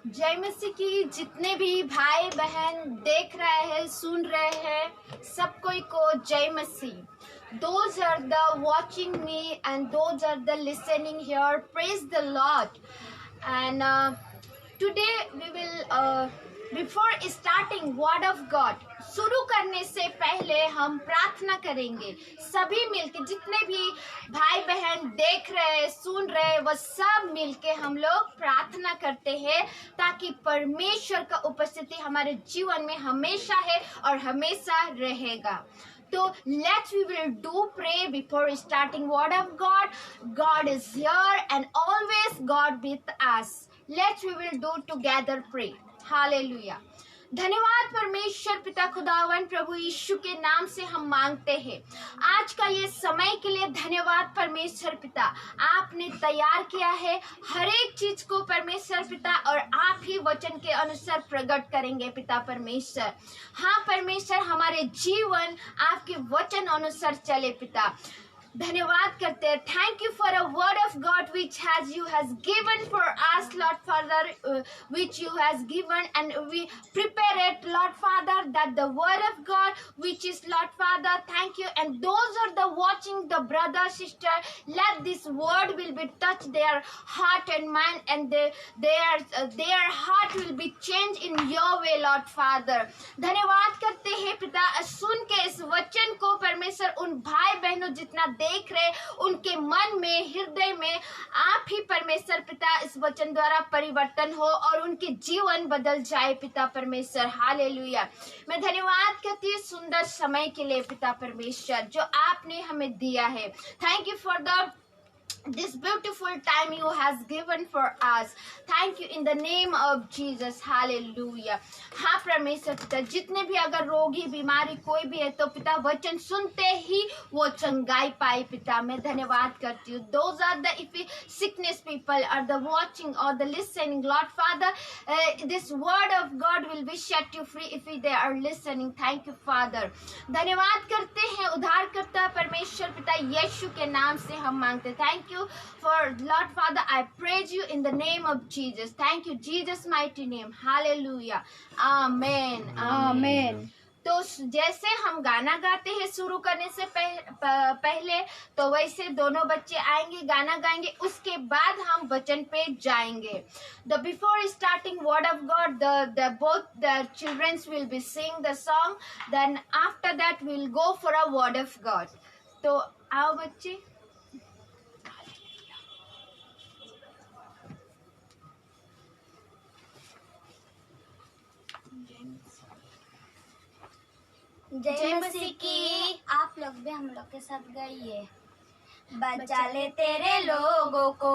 जय मसीह की। जितने भी भाई बहन देख रहे हैं, सुन रहे हैं, सब कोई को जय मसीह। Those are the watching me and those are the listening here. Praise the Lord. And today we will before starting Word of God, शुरू करने से पहले हम प्रार्थना करेंगे। सभी मिलके, जितने भी भाई बहन देख रहे, सुन रहे, वह सब मिलके हम लोग प्रार्थना करते हैं ताकि परमेश्वर का उपस्थिति हमारे जीवन में हमेशा है और हमेशा रहेगा। तो let's we will do pray before starting Word of God. God is here and always God with us. Let's we will do together pray. Hallelujah. धन्यवाद परमेश्वर पिता खुदावन प्रभु यीशु के नाम से हम मांगते हैं आज का ये समय के लिए। धन्यवाद परमेश्वर पिता, आपने तैयार किया है हर एक चीज को परमेश्वर पिता, और आप ही वचन के अनुसार प्रकट करेंगे पिता परमेश्वर। हाँ परमेश्वर, हमारे जीवन आपके वचन अनुसार चले पिता। धन्यवाद करते हैं। Thank you for a word of God which has you has given for us Lord father, which you has given, and we prepare it Lord Father, that the word of God which is Lord Father, thank you, and those are the watching, the brother sister, let this word will be touch their heart and mind, and their heart will be changed in your way Lord Father। धन्यवाद करते हैं पिता, सुन के इस वचन को परमेश्वर उन भाई बहनों जितना देख रहे, उनके मन में, हृदय में आप ही परमेश्वर पिता इस वचन द्वारा परिवर्तन हो और उनके जीवन बदल जाए पिता परमेश्वर। हालेलुया। मैं धन्यवाद करती हूँ सुंदर समय के लिए पिता परमेश्वर जो आपने हमें दिया है। Thank you for the this beautiful time you has given for us. Thank you in the name of Jesus. Hallelujah. हाँ परमेश्वर पिता, जितने भी अगर रोगी बीमारी कोई भी है तो पिता वचन सुनते ही वो चंगाई पाए पिता। मैं धन्यवाद करती हूँ। Those are the if sickness people are the watching or the listening Lord Father, this word of God will be set you free if they are listening. Thank you Father। धन्यवाद करते हैं उद्धारकर्ता परमेश्वर पिता यीशु के नाम से हम मांगते। Thank you for Lord Father, I praise you in the name of Jesus. Thank you Jesus mighty name. Hallelujah. Amen. Amen. तो जैसे हम गाना गाते हैं शुरू करने से पहले, तो वैसे दोनों बच्चे आएंगे, गाना गाएंगे, उसके बाद हम वचन पे जाएंगे। The before starting word of God, the both the children will be sing the song, then after that we'll go for a word of God। तो आओ बच्चे। जय मसीह की। आप लोग भी हम लोग के साथ गाइए। बचा ले तेरे लोगों को,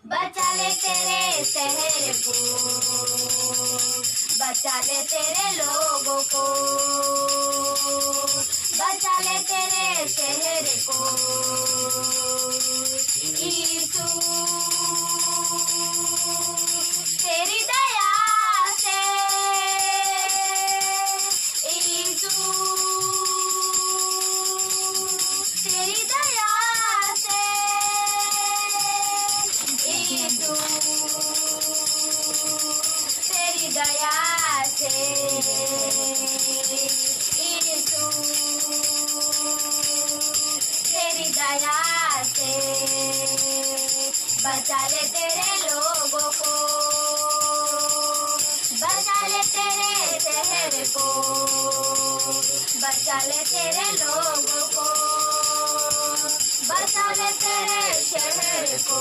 बचा ले तेरे शहर को, बचा ले तेरे लोगों को, बचा ले तेरे शहर को। यीशु तेरी दया से, तेरी दया से, यीशु तेरी दया से, यीशु तेरी दया से। बचा ले तेरे लोगों को, बचा ले तेरे शहर को, बचा ले तेरे लोगों को, बचा ले तेरे शहर को।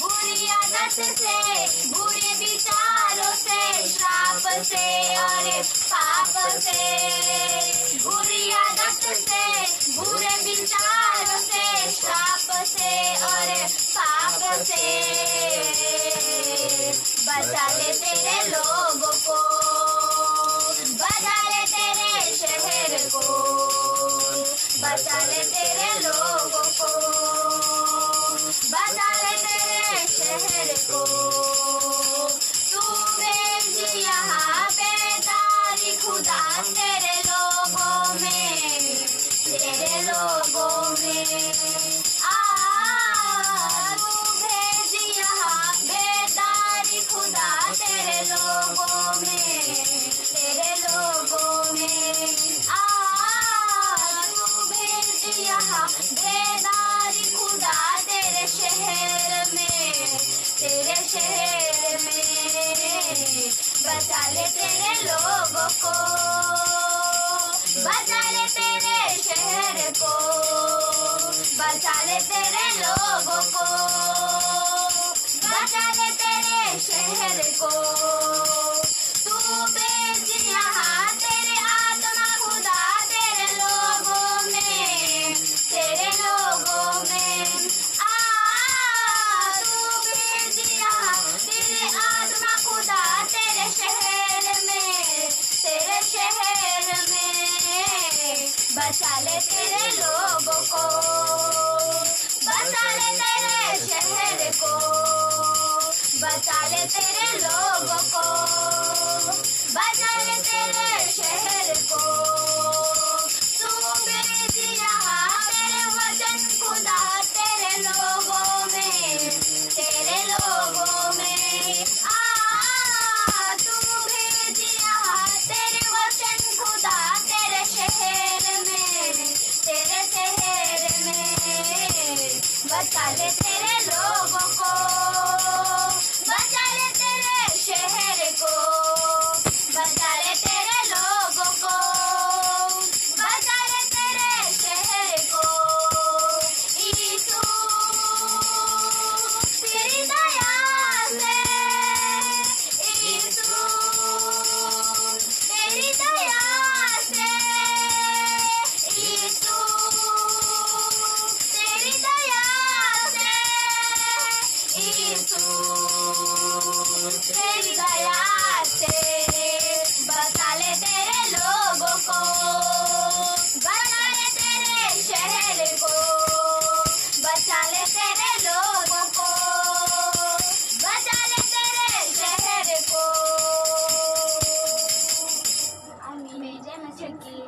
बुरी आदत से, बुरे विचारों से, श्राप से और पाप से, बुरी आदत से, बुरे विचारों से, श्राप से और पाप से। बचा ले तेरे लोगों को, बचा ले तेरे शहर को, बचा ले तेरे लोगों को, बचा ले तेरे शहर को। तू भेज यहाँ पे तारी खुदा तेरे लोगों में, तेरे लोगों में। तू भेज यहाँ को। तू भेज यहाँ तेरे आत्मा खुदा तेरे लोगों में, तेरे लोगों में। तू भेज यहाँ तेरे आत्मा खुदा तेरे शहर में, तेरे शहर में। बचा ले तेरे लोगों को, बचा ले तेरे शहर को, बचा ले तेरे लोगों को, बचा ले तेरे शहर को। तू भेज यहाँ तेरे वचन खुदा तेरे लोगों में, तेरे लोगों में। तू भेज यहाँ तेरे वचन खुदा तेरे शहर में, तेरे शहर में। बचा ले तेरे लोगों को, बचा ले तेरे शहर को, बचा ले तेरे लोगों को, बचा ले तेरे शहर को। यीशु तेरी दया से, यीशु तेरी दया से, यीशु तेरी दया से, यीशु तेरी दया से। बचा ले तेरे लोगों को, बचा ले तेरे शहर को, बचा ले तेरे लोगों को, बचा ले तेरे शहर को। आमीन। जय मसीह की।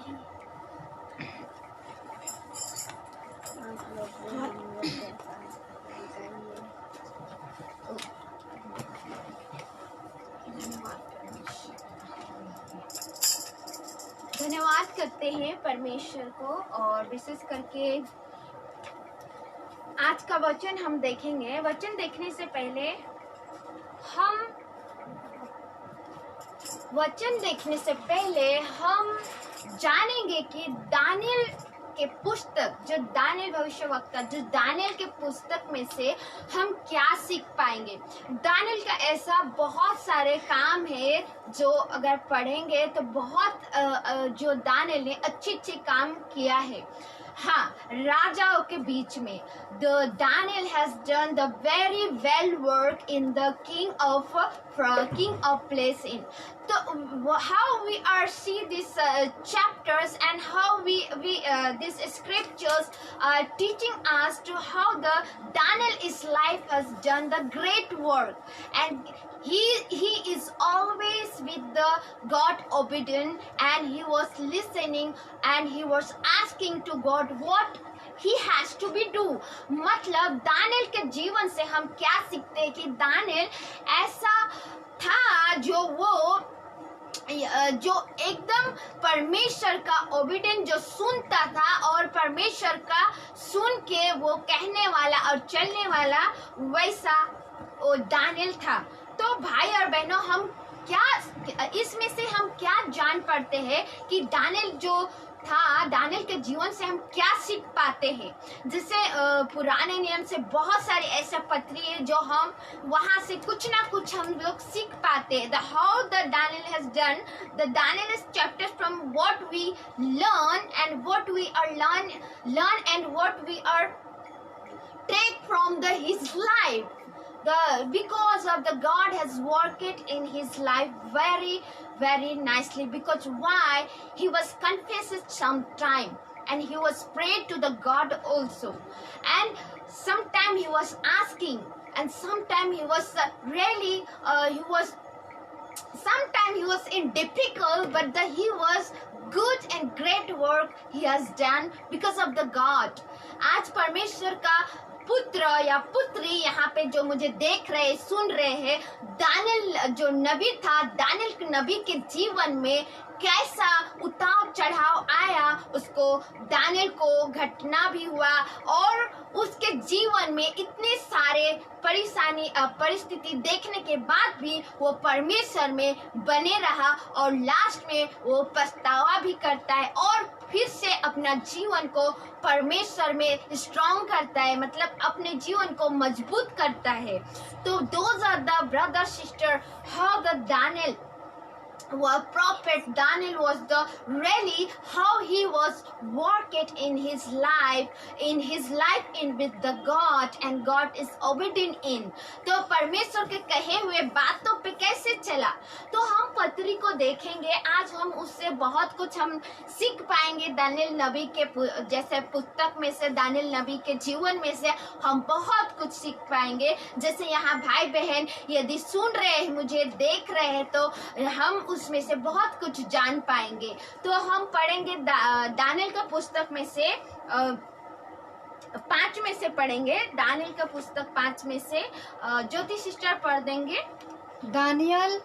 धन्यवाद करते हैं परमेश्वर को। और विशेष करके आज का वचन हम देखेंगे। वचन देखने से पहले हम जानेंगे कि दानियल के पुस्तक, जो दानियल भविष्यवक्ता, जो दानियल के पुस्तक में से हम क्या सीख पाएंगे। दानियल का ऐसा बहुत सारे काम है जो अगर पढ़ेंगे तो बहुत जो दानियल ने अच्छे काम किया है। हाँ, राजाओं के बीच में Daniel has done the very well work in the king of place in. So how we are see these chapters and how we these scriptures are teaching us to how the Daniel's life has done the great work, and he is always with the God obedient, and he was listening and he was asking to God what he has to be do. मतलब Daniel के जीवन से हम क्या सीखते हैं कि Daniel ऐसा था जो एकदम परमेश्वर का ओबिडेंट, जो सुनता था और परमेश्वर का सुन के वो कहने वाला और चलने वाला, वैसा वो दानियल था। तो भाई और बहनों, हम क्या इसमें से हम क्या जान पाते हैं कि दानियल जो था, दानियल के जीवन से हम क्या सीख पाते हैं। जैसे पुराने नियम से बहुत सारे ऐसे पत्री है जो हम वहाँ से कुछ ना कुछ हम लोग सीख पाते हैं। How the Daniel has done the Daniel's chapters from what we learn and what we are learn and what we are take from his life. Because of the God has worked it in his life very, very nicely. Because why? He was confessed sometime and he was prayed to the God also, and sometime he was asking, and sometime he was sometime he was in difficult, but he was good and great work he has done because of the God. आज परमेश्वर का पुत्र या पुत्री यहाँ पे जो मुझे देख रहे, सुन रहे हैं, दानियल जो नबी था, दानियल नबी के जीवन में कैसा उतार चढ़ाव आया, उसको दानियल को घटना भी हुआ और उसके जीवन में इतने सारे परिस्थिति देखने के बाद भी वो परमेश्वर में बने रहा और लास्ट में वो पछतावा भी करता है और फिर से अपना जीवन को परमेश्वर में स्ट्रॉन्ग करता है, मतलब अपने जीवन को मजबूत करता है। तो those are the brother sister how the Daniel prophet Daniel was the really how he was working in his life in with the God and God is obedient in। तो परमेश्वर के कहे हुए बातों पे कैसे चला, तो हम पत्री को देखेंगे आज, हम उससे बहुत कुछ हम सीख पाएंगे। दानियल नबी के जैसे पुस्तक में से, दानियल नबी के जीवन में से हम बहुत कुछ सीख पाएंगे। जैसे यहाँ भाई बहन यदि सुन रहे हैं, मुझे देख रहे हैं, तो हम उसमें से बहुत कुछ जान पाएंगे। तो हम पढ़ेंगे दानियल का पुस्तक में से 5 में से पढ़ेंगे, दानियल का पुस्तक 5 में से ज्योति सिस्टर पढ़ देंगे। दानियल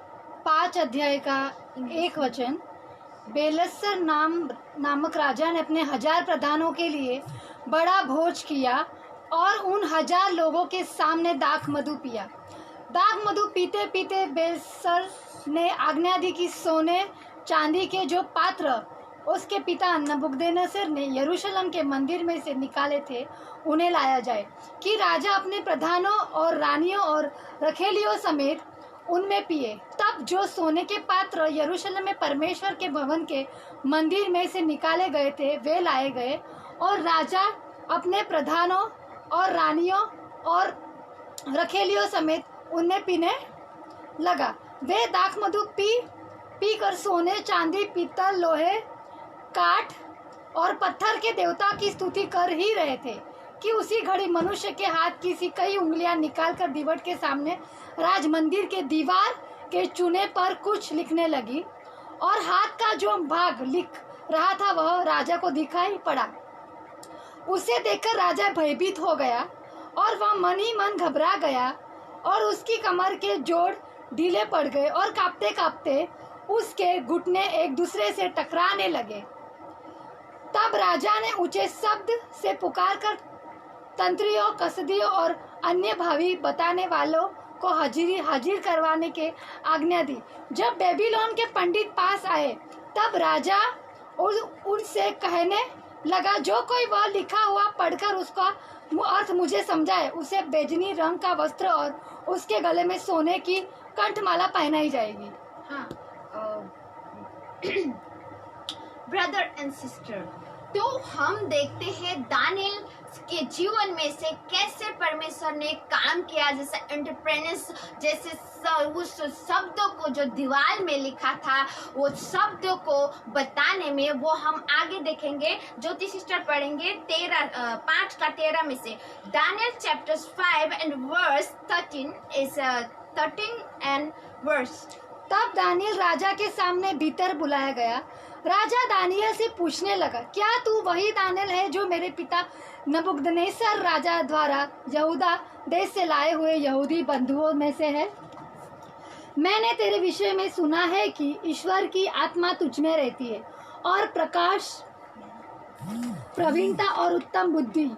5 अध्याय का 1 वचन। बेलस्सर नामक राजा ने अपने 1000 प्रधानों के लिए बड़ा भोज किया और उन 1000 लोगों के सामने दाख मधु पिया। दाख मधु पीते पीते बेलस्सर ने आज्ञा दी कि सोने चांदी के जो पात्र उसके पिता नबूकदनेस्सर ने यरूशलेम के मंदिर में से निकाले थे उन्हें लाया जाए, कि राजा अपने प्रधानों और रानियों और रखेलियों समेत उनमें पिए। तब जो सोने के पात्र यरूशलेम में परमेश्वर के भवन के मंदिर में से निकाले गए थे वे लाए गए और राजा अपने प्रधानों और रानियों और रखेलियों समेत उनमें पीने लगा। वे दाख मधु पी कर सोने चांदी पीतल लोहे काठ और पत्थर के देवता की स्तुति कर ही रहे थे कि उसी घड़ी मनुष्य के हाथ की सी कई उंगलियां निकालकर दीवट के सामने राज मंदिर के दीवार के चूने पर कुछ लिखने लगी और हाथ का जो भाग लिख रहा था वह राजा को दिखाई पड़ा। उसे देखकर राजा भयभीत हो गया और वह मन ही मन घबरा गया और उसकी कमर के जोड़ ढीले पड़ गए और कांपते कांपते उसके घुटने एक दूसरे से टकराने लगे। तब राजा ने ऊंचे शब्द से पुकारकर तंत्रियों, कसदियों और अन्य भावी बताने वालों को हाजिर करवाने के आज्ञा दी। जब बेबीलोन के पंडित पास आए तब राजा उनसे कहने लगा, जो कोई वह लिखा हुआ पढ़कर उसका अर्थ मुझे समझाए उसे बैंगनी रंग का वस्त्र और उसके गले में सोने की कंठमाला पहनाई जाएगी। हाँ, ब्रदर एंड सिस्टर, तो हम देखते हैं दानियल के जीवन में से कैसे परमेश्वर ने काम किया, जैसे एंटरप्रेन्योर्स, जैसे उस शब्दों को जो दीवार में लिखा था वो शब्दों को बताने में, वो हम आगे देखेंगे। ज्योति सिस्टर पढ़ेंगे 5 का 13 में से। Daniel chapters 5 and verse 13 is 13 and verse. तब दानियल राजा के सामने भीतर बुलाया गया। राजा दानियल से पूछने लगा, क्या तू वही दानियल है जो मेरे पिता नबूकदनेस्सर राजा द्वारा यहूदा देश से लाए हुए यहूदी बंधुओं में से है? मैंने तेरे विषय में सुना है कि ईश्वर की आत्मा तुझ में रहती है और प्रकाश, प्रवीणता और उत्तम बुद्धि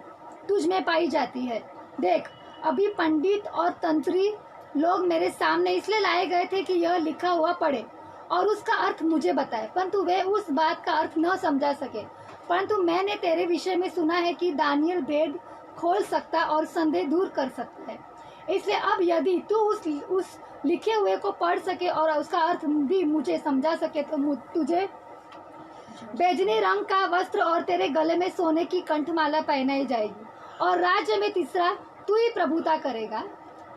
तुझ में पाई जाती है। देख, अभी पंडित और तंत्री लोग मेरे सामने इसलिए लाए गए थे कि यह लिखा हुआ पढ़े और उसका अर्थ मुझे बताए, परंतु वे उस बात का अर्थ न समझा सके। परंतु मैंने तेरे विषय में सुना है कि दानियल भेद खोल सकता और संदेह दूर कर सकता है। इसलिए अब यदि तू उस लिखे हुए को पढ़ सके और उसका अर्थ भी मुझे समझा सके तो तुझे बैंगनी रंग का वस्त्र और तेरे गले में सोने की कंठमाला पहनाई जाएगी और राज्य में तीसरा तू ही प्रभुता करेगा।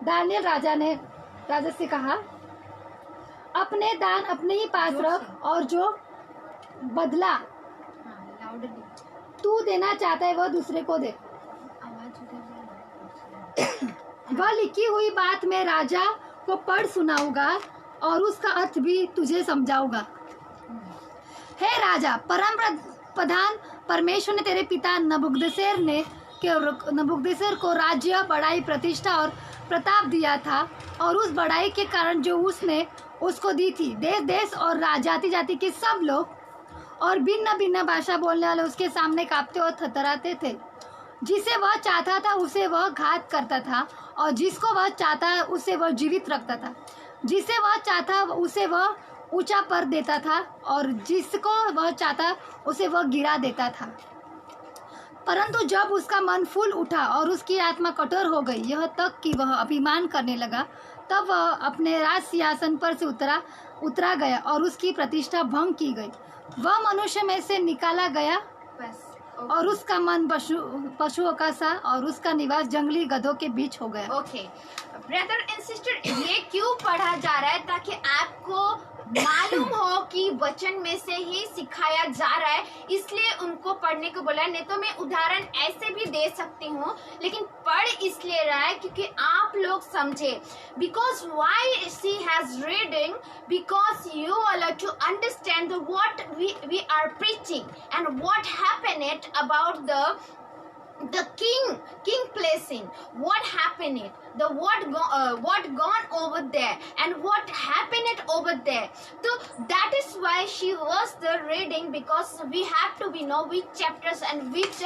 दानियल राजा से कहा, अपने दान अपने ही पास रख और जो बदला तू देना चाहता है वह दूसरे को दे। वह लिखी हुई बात मैं राजा को पढ़ सुनाऊंगा और उसका अर्थ भी तुझे समझाऊंगा। हे राजा, परम प्रधान परमेश्वर ने तेरे पिता नबूकदनेस्सर को राज्य, बड़ाई, प्रतिष्ठा और प्रताप दिया था और उस बड़ाई के कारण जो उसने उसको दी थी। देश देश और जाति जाति के सब लोग और भिन्न भिन्न भाषा बोलने वाले उसके सामने कांपते और थरथराते थे। जिसे वह चाहता था उसे वह घात करता था और जिसको वह चाहता उसे वह जीवित रखता था। जिसे वह चाहता उसे वह ऊंचा पर देता था और जिसको वह चाहता उसे वह गिरा देता था। परंतु जब उसका मन फूल उठा और उसकी आत्मा कठोर हो गई, यह तक कि वह अभिमान करने लगा, तब वह अपने राज सिंहासन पर से उतरा गया और उसकी प्रतिष्ठा भंग की गई। वह मनुष्य में से निकाला गया बस और उसका मन पशुओं का सा और उसका निवास जंगली गधों के बीच हो गया। ओके ब्रदर एंड सिस्टर, ये क्यों पढ़ा जा रहा है? ताकि आपको मालूम हो कि वचन में से ही सिखाया जा रहा है, इसलिए उनको पढ़ने को बोला है। नहीं तो मैं उदाहरण ऐसे भी दे सकती हूँ, लेकिन पढ़ इसलिए रहा है क्योंकि आप लोग समझे। Because why she has reading, because you are to understand what we are preaching and what happen it about the king placing, what happened it, the what gone over there and what happened it over there. So that is why she was the reading, because we have to be know which chapters and which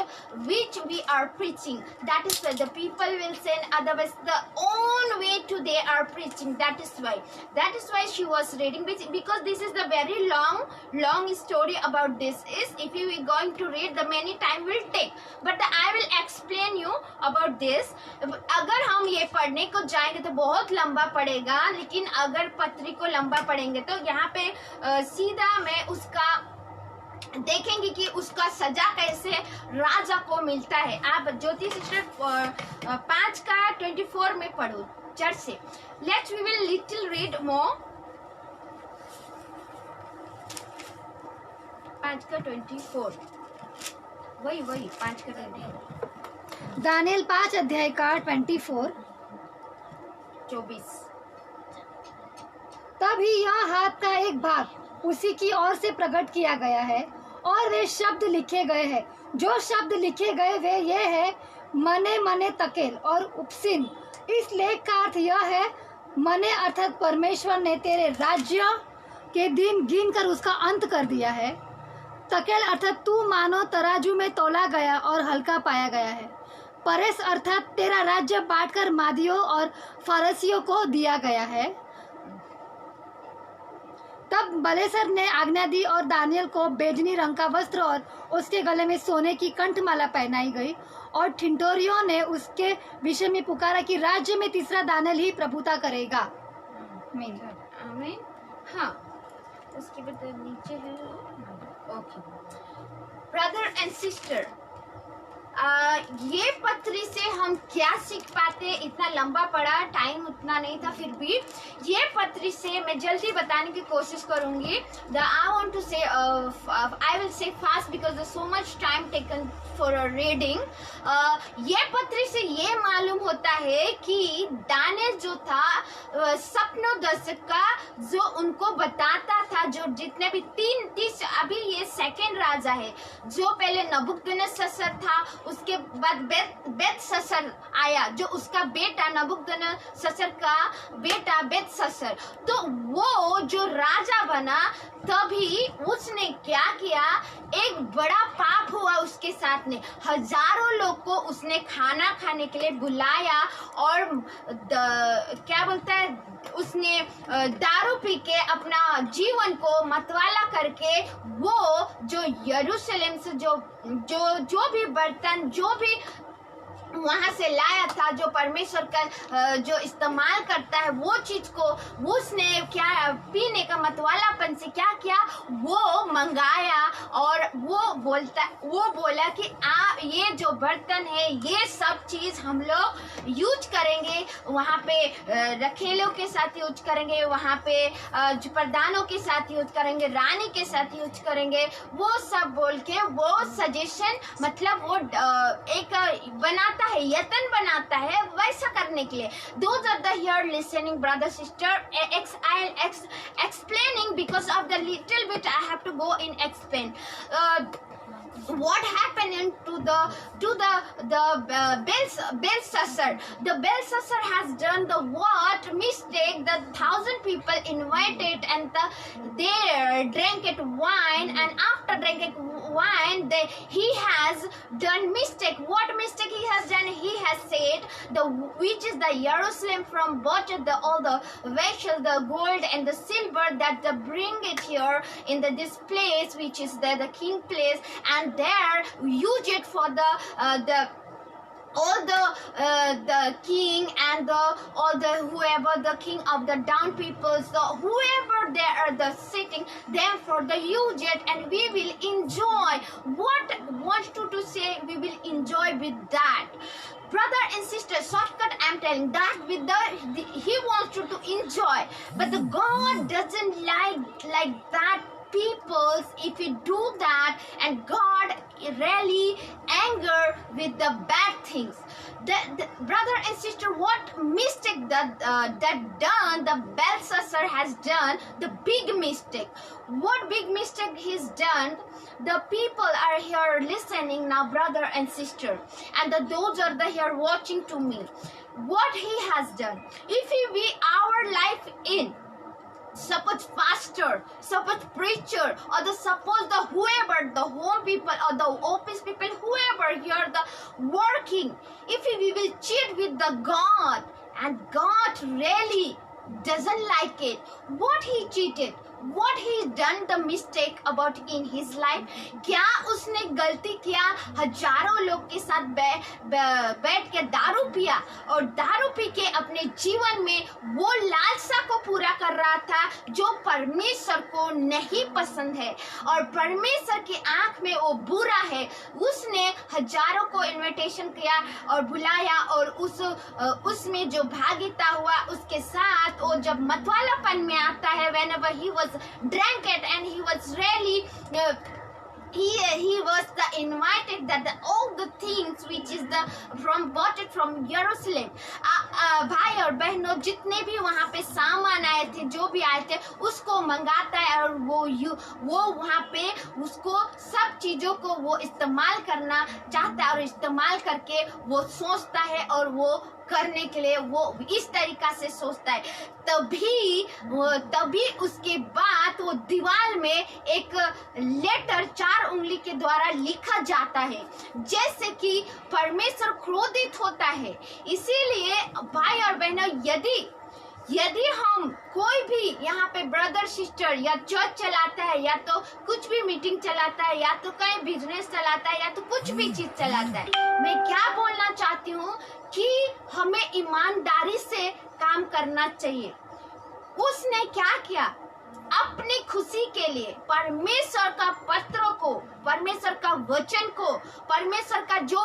we are preaching. That is why the people will say, otherwise the own way to they are preaching. That is why she was reading, because this is the very long story about this. Is if you are going to read, the many time will take, but I will explain you about this. अगर हम ये पढ़ने को जाएंगे तो बहुत लंबा पड़ेगा, लेकिन अगर पत्री को लंबा पढ़ेंगे तो यहाँ पे सीधा मैं उसका देखेंगे कि उसका सजा कैसे राजा को मिलता है। आप ज्योति सिस्टर 5:24 में पढ़ो चर्च से। Let's we will little read more. 5:24 वही 5:24 दानियल 5 अध्याय का 24 तभी यह हाथ का एक भाग उसी की ओर से प्रकट किया गया है और वे शब्द लिखे गए हैं। जो शब्द लिखे गए वे ये है, मने मने तकेल और उपसिन। इस लेख का अर्थ यह है, मने अर्थात परमेश्वर ने तेरे राज्य के दिन गिन कर उसका अंत कर दिया है। तकेल अर्थात तू मानो तराजू में तोला गया और हल्का पाया गया है। परेस अर्थात तेरा राज्य बांटकर मादियों और फारसियों को दिया गया है। तब बलेसर ने आज्ञा दी और दानियल को बेजनी रंग का वस्त्र और उसके गले में सोने की कंठमाला पहनाई गई और ठिठुरियों ने उसके विषय में पुकारा कि राज्य में तीसरा दानियल ही प्रभुता करेगा। आमीन। हाँ, उसके बाद नीचे है। ओके ब्रदर एंड सिस्टर, ये पत्री से हम क्या सीख पाते? इतना लंबा पड़ा, टाइम उतना नहीं था, फिर भी ये पत्री से मैं जल्दी बताने की कोशिश करूंगी। I want to say I will say fast because there's so much time taken for a reading. ये पत्री से ये मालूम होता है कि दानियल जो था सपनों दर्शक का जो उनको बताता था, जो जितने भी 30 अभी ये सेकंड राजा है। जो पहले नबूकदनेस्सर था, उसके बाद बेतशस्सर आया, जो उसका बेटा नबूकदनेस्सर का बेटा बेतशस्सर। तो वो जो राजा बना, तभी उसने क्या किया, एक बड़ा पाप हुआ उसके साथ ने। हजारों लोग को उसने खाना खाने के लिए बुलाया और क्या बोलता है, उसने दारू पी के अपना जीवन को मतवाला करके वो जो यरूशलेम से जो भी बर्तन, जो भी वहां से लाया था, जो परमेश्वर का जो इस्तेमाल करता है, वो चीज को उसने क्या पीने का मतवालापन से क्या किया, वो मंगाया और वो बोला कि ये जो बर्तन है, ये सब चीज हम लोग यूज करेंगे, वहां पे रखेलों के साथ यूज करेंगे, वहां पे प्रधानों के साथ यूज करेंगे, रानी के साथ यूज करेंगे। वो सब बोल के वो सजेशन, मतलब वो एक बनाता है, यत्न बनाता है वैसा करने के लिए। Those are the here listening brother sister, I'll explaining because of the little bit I have to go in explain. what happened to the Belshazzar. The Belshazzar has done the what mistake. The 1,000 people invited and they drank it wine, and after drinking wine, he has done mistake. What mistake he has done? He has said which is the Jerusalem from bought all the vessels, the gold and the silver, that they bring it here in this place, which is the king place, and there use it for all the king and all the whoever the king of the down people, so whoever they are the sitting them for the use it, and we will enjoy. What wants to say? We will enjoy with that. Brother and sister, shortcut I'm telling that with he wants you to enjoy, but the God doesn't like that peoples if you do that, and God really anger with the bad things. The brother and sister, what mistake that done the Belshazzar has done, the big mistake. What big mistake he's done? The people are here listening now, brother and sister, and those are here watching to me. What he has done, if he be our life in, suppose pastor, suppose preacher, or suppose the whoever, the home people or the office people, whoever here the working, if we will cheat with the God, and God really doesn't like it, what he cheated, what he done the mistake about in his life, क्या उसने गलती किया? हजारों लोग के साथ बैठ के दारू पिया, और दारू पी के अपने जीवन में वो लालसा को पूरा कर रहा था जो परमेश्वर को नहीं पसंद है, और परमेश्वर की आंख में वो बुरा है। उसने हजारों को इनविटेशन किया और बुलाया, और उसमें जो भागीता हुआ उसके साथ, वो जब मतवालापन में आता है, whenever he was drank it and he was really he was the invited that all the things which is bought it from Jerusalem. भाई और बहनों, जितने भी वहाँ पे सामान आए थे, जो भी आए थे, उसको मंगाता है, और वो वहाँ पे उसको सब चीजों को वो इस्तेमाल करना चाहता है, और इस्तेमाल करके वो सोचता है, और वो करने के लिए वो इस तरीका से सोचता है। तभी उसके बाद वो दीवार में एक लेटर 4 उंगली के द्वारा लिखा जाता है, जैसे कि परमेश्वर क्रोधित होता है। इसीलिए भाई और बहनों, यदि हम कोई भी यहाँ पे ब्रदर सिस्टर या चर्च चलाता है, या तो कुछ भी मीटिंग चलाता है, या तो कहीं बिजनेस चलाता है, या तो कुछ भी चीज चलाता है, मैं क्या बोलना चाहती हूँ कि हमें ईमानदारी से काम करना चाहिए। उसने क्या किया? अपनी खुशी के लिए परमेश्वर का पत्रों को, परमेश्वर का वचन को, परमेश्वर का जो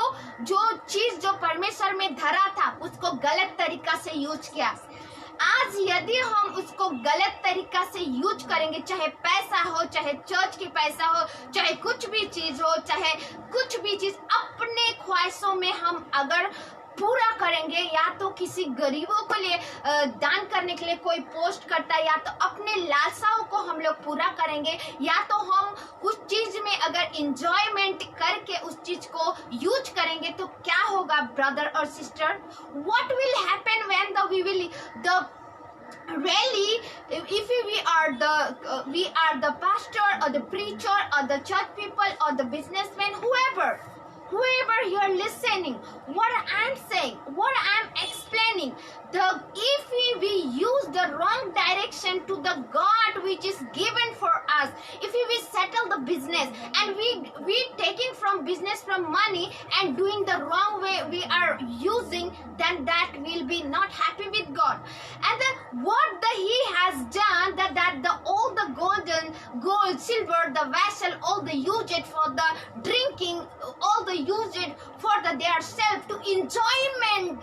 चीज जो परमेश्वर में धरा था, उसको गलत तरीका से यूज किया। आज यदि हम उसको गलत तरीका से यूज करेंगे, चाहे पैसा हो, चाहे चर्च की पैसा हो, चाहे कुछ भी चीज हो, चाहे कुछ भी चीज अपने ख्वाहिशों में हम अगर पूरा करेंगे, या तो किसी गरीबों को लिए दान करने के लिए कोई पोस्ट करता है, या तो अपने लालसाओं को हम लोग पूरा करेंगे, या तो हम उस चीज में अगर इंजॉयमेंट करके उस चीज को यूज करेंगे, तो क्या होगा ब्रदर और sister? What will happen when really if we are the pastor or the preacher or the church people or the businessman, whoever here listening what I'm saying, what I'm explaining, if we use the wrong direction to the God which is given for us, if we settle the business and we taking from business from money and doing the wrong way we are using, then that will be not happy with God. And then what he has done, that all the gold, silver, the vessel, all the use it for the drinking, all the use it for their self to enjoyment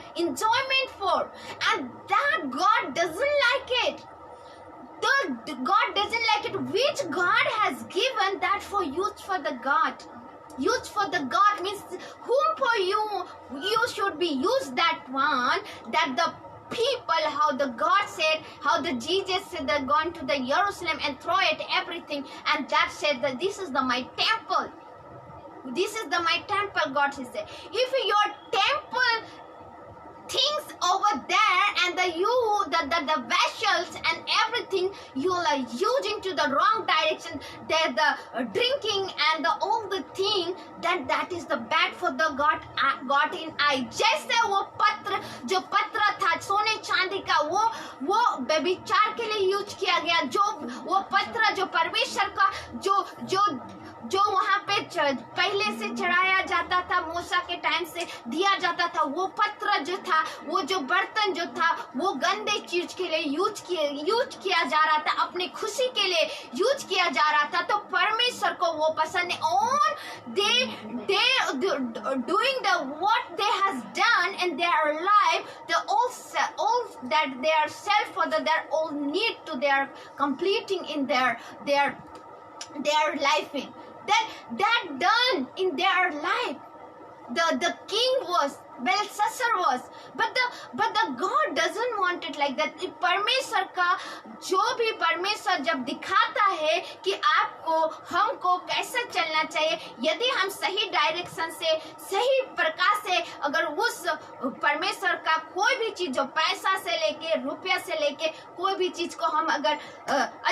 for, and that God doesn't like it. God doesn't like it, which God has given that for use for the God. Use for the God means whom for you should be used that one, that the people, how the God said, how the Jesus said they're going to the Jerusalem and throw it everything, and that said that this is my temple. This is my temple, God he said. If your temple things over there and the vessels and everything you are using to the wrong direction, the drinking and all the thing, that is the bad for the God in eye. जैसे वो पत्र, जो पत्र था सोने चांदी का, वो व्यभिचार के लिए यूज किया गया, जो वो पत्र जो परमेश्वर का जो वहाँ पे पहले से चढ़ाया जाता था, मूसा के टाइम से दिया जाता था, वो पत्र जो था, वो जो बर्तन जो था, वो गंदे चीज के लिए यूज किया जा रहा था, अपनी खुशी के लिए यूज किया जा रहा था। तो परमेश्वर को वो पसंद है। On they doing the what they has done in their life, the all that they are self for their own need to their completing in their life in that done in their life. The king was, Belshazzar was, but the God doesn't want it like that. परमेश्वर का जो भी परमेश्वर जब दिखाता है कि आपको हमको कैसे चलना चाहिए, यदि हम सही डायरेक्शन से सही प्रकार से अगर उस परमेश्वर का कोई भी चीज जो पैसा से लेके रुपया से लेके कोई भी चीज को हम अगर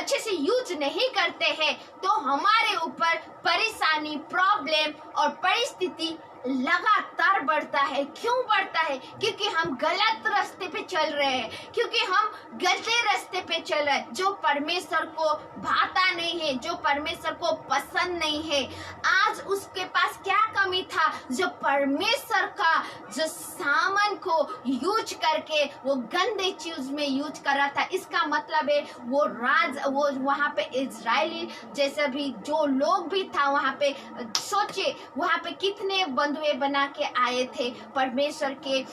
अच्छे से यूज नहीं करते हैं तो हमारे ऊपर परेशानी, प्रॉब्लम और परिस्थिति लगातार बढ़ता है। क्यों बढ़ता है? क्योंकि हम गलत रास्ते पे चल रहे हैं, क्योंकि हम गलते रास्ते पे चल रहे हैं, जो परमेश्वर को भाता नहीं है, जो परमेश्वर को पसंद नहीं है। आज उसके पास क्या कमी था? जो परमेश्वर का जो सामान को यूज करके वो गंदे चीज में यूज कर रहा था। इसका मतलब है वो वहाँ पे इजरायली जैसे भी जो लोग भी था वहाँ पे, सोचे वहाँ पे कितने बंधुए बना के आए थे परमेश्वर के।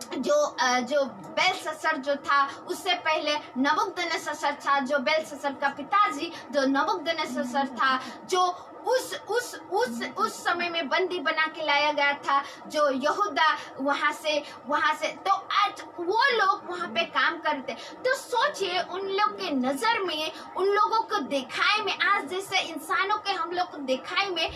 जो बेलशस्सर जो था, उससे पहले नबूकदनेस्सर था, जो बेलशस्सर का पिताजी जो नबूकदनेस्सर था, जो उस समय में बंदी बना के लाया गया था, जो यहूदा वहां से तो आज वो लोग वहां पे काम करते। तो सोचिए उन लोग के नजर में, उन लोगों को दिखाई में, आज जैसे इंसानों के हम लोग को दिखाई में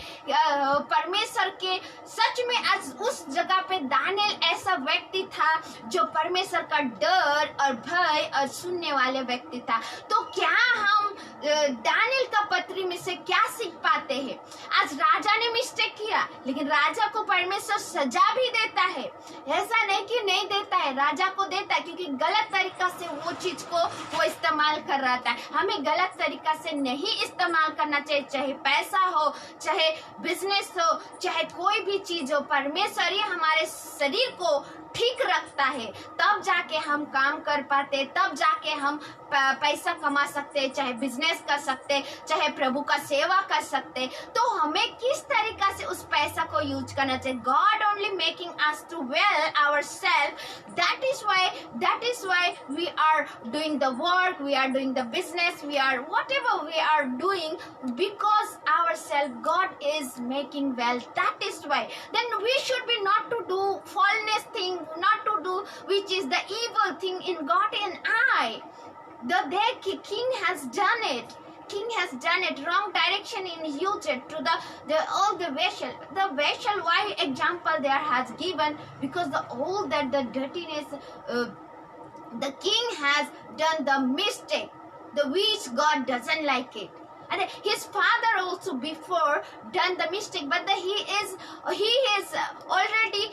परमेश्वर के सच में आज उस जगह पे दानिएल ऐसा व्यक्ति था जो परमेश्वर का डर और भय और सुनने वाले व्यक्ति था। तो क्या हम दानिएल का पत्री में से क्या सीख पाते हैं? आज राजा ने मिस्टेक किया, लेकिन राजा को परमेश्वर सजा भी देता है। ऐसा नहीं कि नहीं देता है, राजा को देता है, क्योंकि गलत तरीका से वो चीज को वो इस्तेमाल कर रहा था। हमें गलत तरीका से नहीं इस्तेमाल करना चाहिए, चाहे पैसा हो, चाहे बिजनेस हो, चाहे कोई भी चीज हो। परमेश्वर ही हमारे शरीर को ठीक रखता है, तब जाके हम काम कर पाते, तब जाके हम पैसा कमा सकते, चाहे बिजनेस कर सकते, चाहे प्रभु का सेवा कर सकते। तो हमें किस तरीका से उस पैसा को यूज करना चाहिए? God only making us to well ourselves. That is why we are doing the work, we are doing the business, we are whatever we are doing, because ourselves God is making well. That is why. Then we should be not to do false thing, not to do which is the evil thing in God and eye. The king has done it. King has done it wrong direction in used it to all the vessel. The vessel, why example there has given? Because the dirtiness, the king has done the mistake, the which God doesn't like it. And his father also before done the mistake, but he is already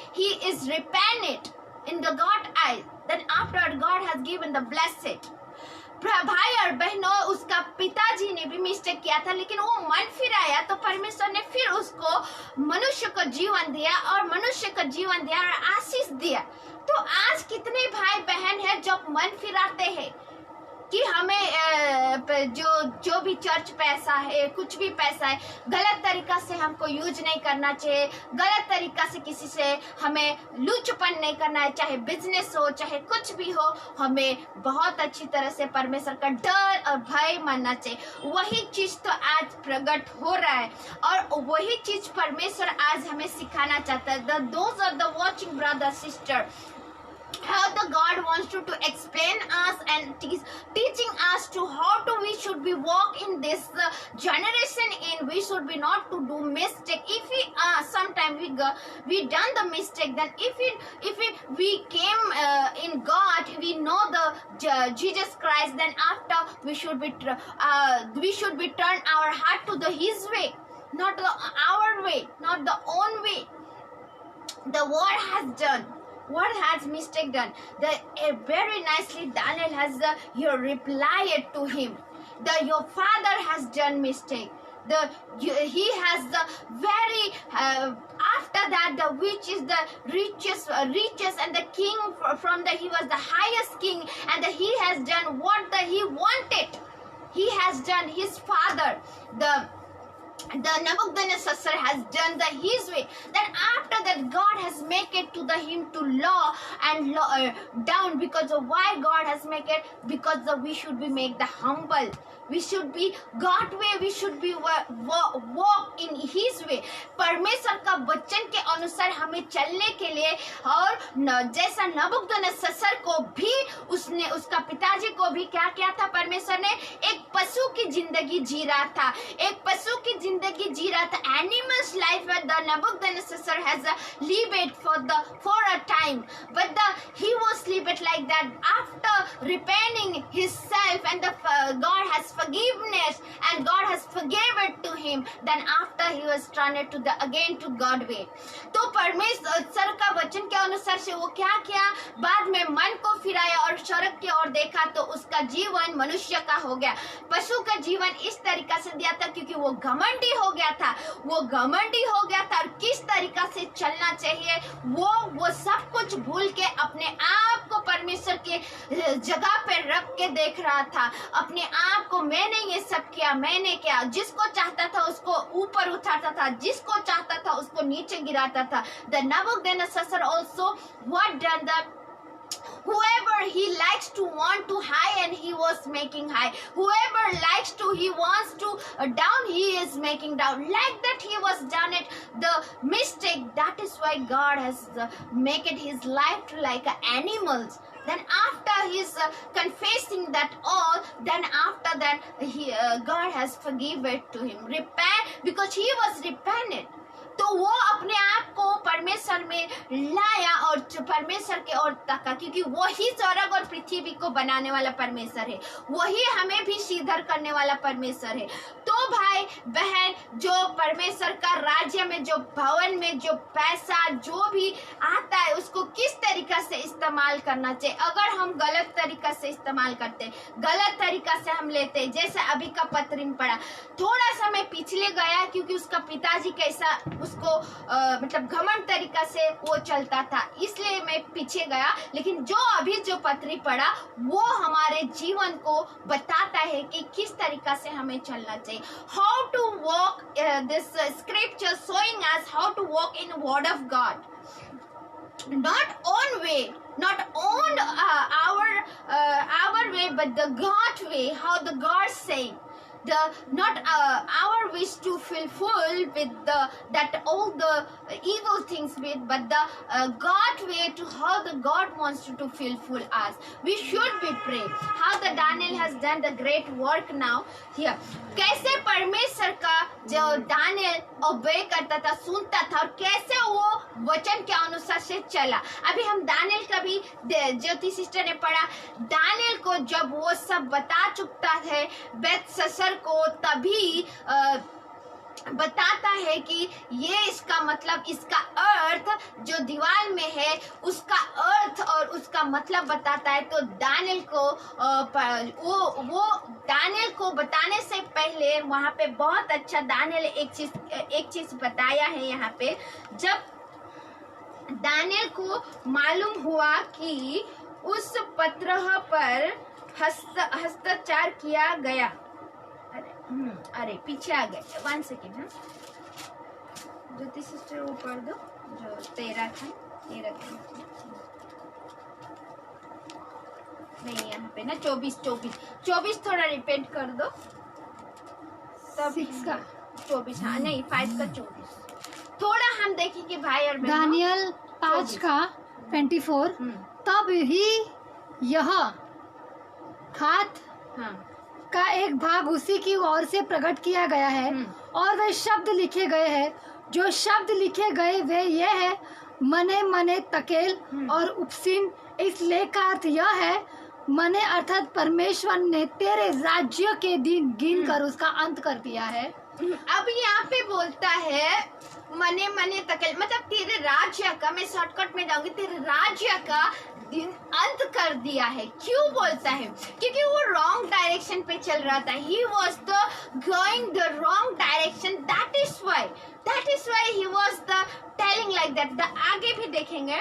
repentant in the God eyes. Then after God has given the blessed. भाई और बहनों, उसका पिताजी ने भी mistake किया था, लेकिन वो मन फिराया तो परमेश्वर ने फिर उसको मनुष्य को जीवन दिया और आशीष दिया। तो आज कितने भाई बहन हैं जो मन फिराते हैं कि हमें जो भी चर्च पैसा है, कुछ भी पैसा है, गलत तरीका से हमको यूज नहीं करना चाहिए, गलत तरीका से किसी से हमें लूचपन नहीं करना है, चाहे बिजनेस हो, चाहे कुछ भी हो, हमें बहुत अच्छी तरह से परमेश्वर का डर और भय मानना चाहिए। वही चीज तो आज प्रकट हो रहा है और वही चीज परमेश्वर आज हमें सिखाना चाहता है। Those are the watching brother sister, how the God wants to explain us and teaching us to how to we should be walk in this generation. In we should be not to do mistake. If we sometime we done the mistake, then we came in God, we know the Jesus Christ, then after we should be turn our heart to the His way, not our way, not the own way. The word has done. What has mistake done? Very nicely Daniel has replied to him. Your father has done mistake. He has the very after that which is the richest and the king he was the highest king, and he has done what he wanted. He has done his father. The Nebuchadnezzar has done his way. Then after that, God has made it to him to law and down, because of why God has made it, because we should be make the humble. We should be God way. We should be walk in His way. परमेश्वर का वचन के अनुसार हमें चलने के लिए, और जैसा नबूकदनेस्सर को भी उसका पिताजी को भी क्या किया था, परमेश्वर ने एक पशु की जिंदगी जी रहा था, एक पशु की जिंदगी जी रहा था. Animals life where the Nebuchadnezzar has lived for a time, but he was lived like that. After repenting himself, and God has forgiveness, and God has forgave it to him, then after he was turned to again to God way. तो परमेश्वर का वचन के अनुसार से वो क्या किया, बाद में मन को फिराया और स्वर्ग की ओर देखा, तो उसका जीवन मनुष्य का हो गया. पशु का जीवन इस तरीका से दिया था क्योंकि वो घमंडी हो गया था. और किस तरीका से चलना चाहिए, वो सब कुछ भूल के अपने आप को परमेश्वर के जगह पे रख के देख रहा था. अपने आप को मैंने ये सब किया, मैंने किया. जिसको चाहता था उसको ऊपर उठाता था, जिसको चाहता था उसको नीचे गिराता था. The Nebuchadnezzar also what done that whoever he likes to want to high, and he was making high. Whoever likes to, he wants to down, he is making down. Like that he was done it the mistake. That is why God has make it his life to like animals. Then after his confessing that all, then after that God has forgiven it to him. Repent, because he was repentant. तो वो अपने आप को परमेश्वर में लाया और परमेश्वर के ओर तका, क्योंकि वही स्वर्ग और पृथ्वी को बनाने वाला परमेश्वर है, वही हमें भी सीधर करने वाला परमेश्वर है. तो भाई बहन, जो परमेश्वर का राज्य में, जो भवन में जो पैसा जो भी आता है, उसको किस तरीका से इस्तेमाल करना चाहिए. अगर हम गलत तरीका से इस्तेमाल करते, गलत तरीका से हम लेते, जैसे अभी का पत्र में पढ़ा, थोड़ा समय पिछले गया क्योंकि उसका पिताजी कैसा उसको मतलब घमंड तरीका से वो चलता था, इसलिए मैं पीछे गया. लेकिन जो अभी जो पत्री पढ़ा वो हमारे जीवन को बताता है कि किस तरीका से हमें चलना चाहिए. How to walk, this scripture showing us how to walk in word of God, not own way, not own our way, but the God way, how the God say. Not our wish to fulfill with that all the evil things with, but the God way to how the God wants to fulfill us. We should be pray. How the Daniel has done the great work now here. कैसे परमेश्वर का जो Daniel ओबे करता था, सुनता था, और कैसे वो वचन के अनुसार से चला. अभी हम दानियल का भी ज्योति सिस्टर ने पढ़ा. दानियल को जब वो सब बता चुका है बेलशस्सर को, तभी बताता है कि ये इसका मतलब, इसका अर्थ जो दीवार में है उसका अर्थ और उसका मतलब बताता है. तो दानियल को वो दानियल को बताने से पहले वहाँ पे बहुत अच्छा दानियल एक चीज बताया है. यहाँ पे जब दानियल को मालूम हुआ कि उस पत्र पर हस्ताक्षर किया गया, अरे पीछे आ गए, 1 सेकेंड. ज्योति सिस्टर वो पढ़ दो जो 13 था, 13 नहीं, यहाँ पे ना 24 थोड़ा रिपीट कर दो. तब 6 का 24, हाँ नहीं 5 का 24 थोड़ा हम देखें कि भाई और बहनों. दानियल 5 का 24. तब ही यह खात हाँ का एक भाग उसी की ओर से प्रकट किया गया है और वे शब्द लिखे गए हैं। जो शब्द लिखे गए वे ये है, मने मने तकेल और उपसीन। इस लेख का अर्थ यह है, मने अर्थात परमेश्वर ने तेरे राज्य के दिन गिन कर उसका अंत कर दिया है। अब यहाँ पे बोलता है मने मने तकल, मतलब तेरे राज्य का, मैं शॉर्टकट में जाऊंगी, तेरे राज्य का दिन अंत कर दिया है। क्यों बोलता है? क्योंकि वो रॉन्ग डायरेक्शन पे चल रहा था। He was the going the wrong direction. That is why he was the telling like that. आगे भी देखेंगे।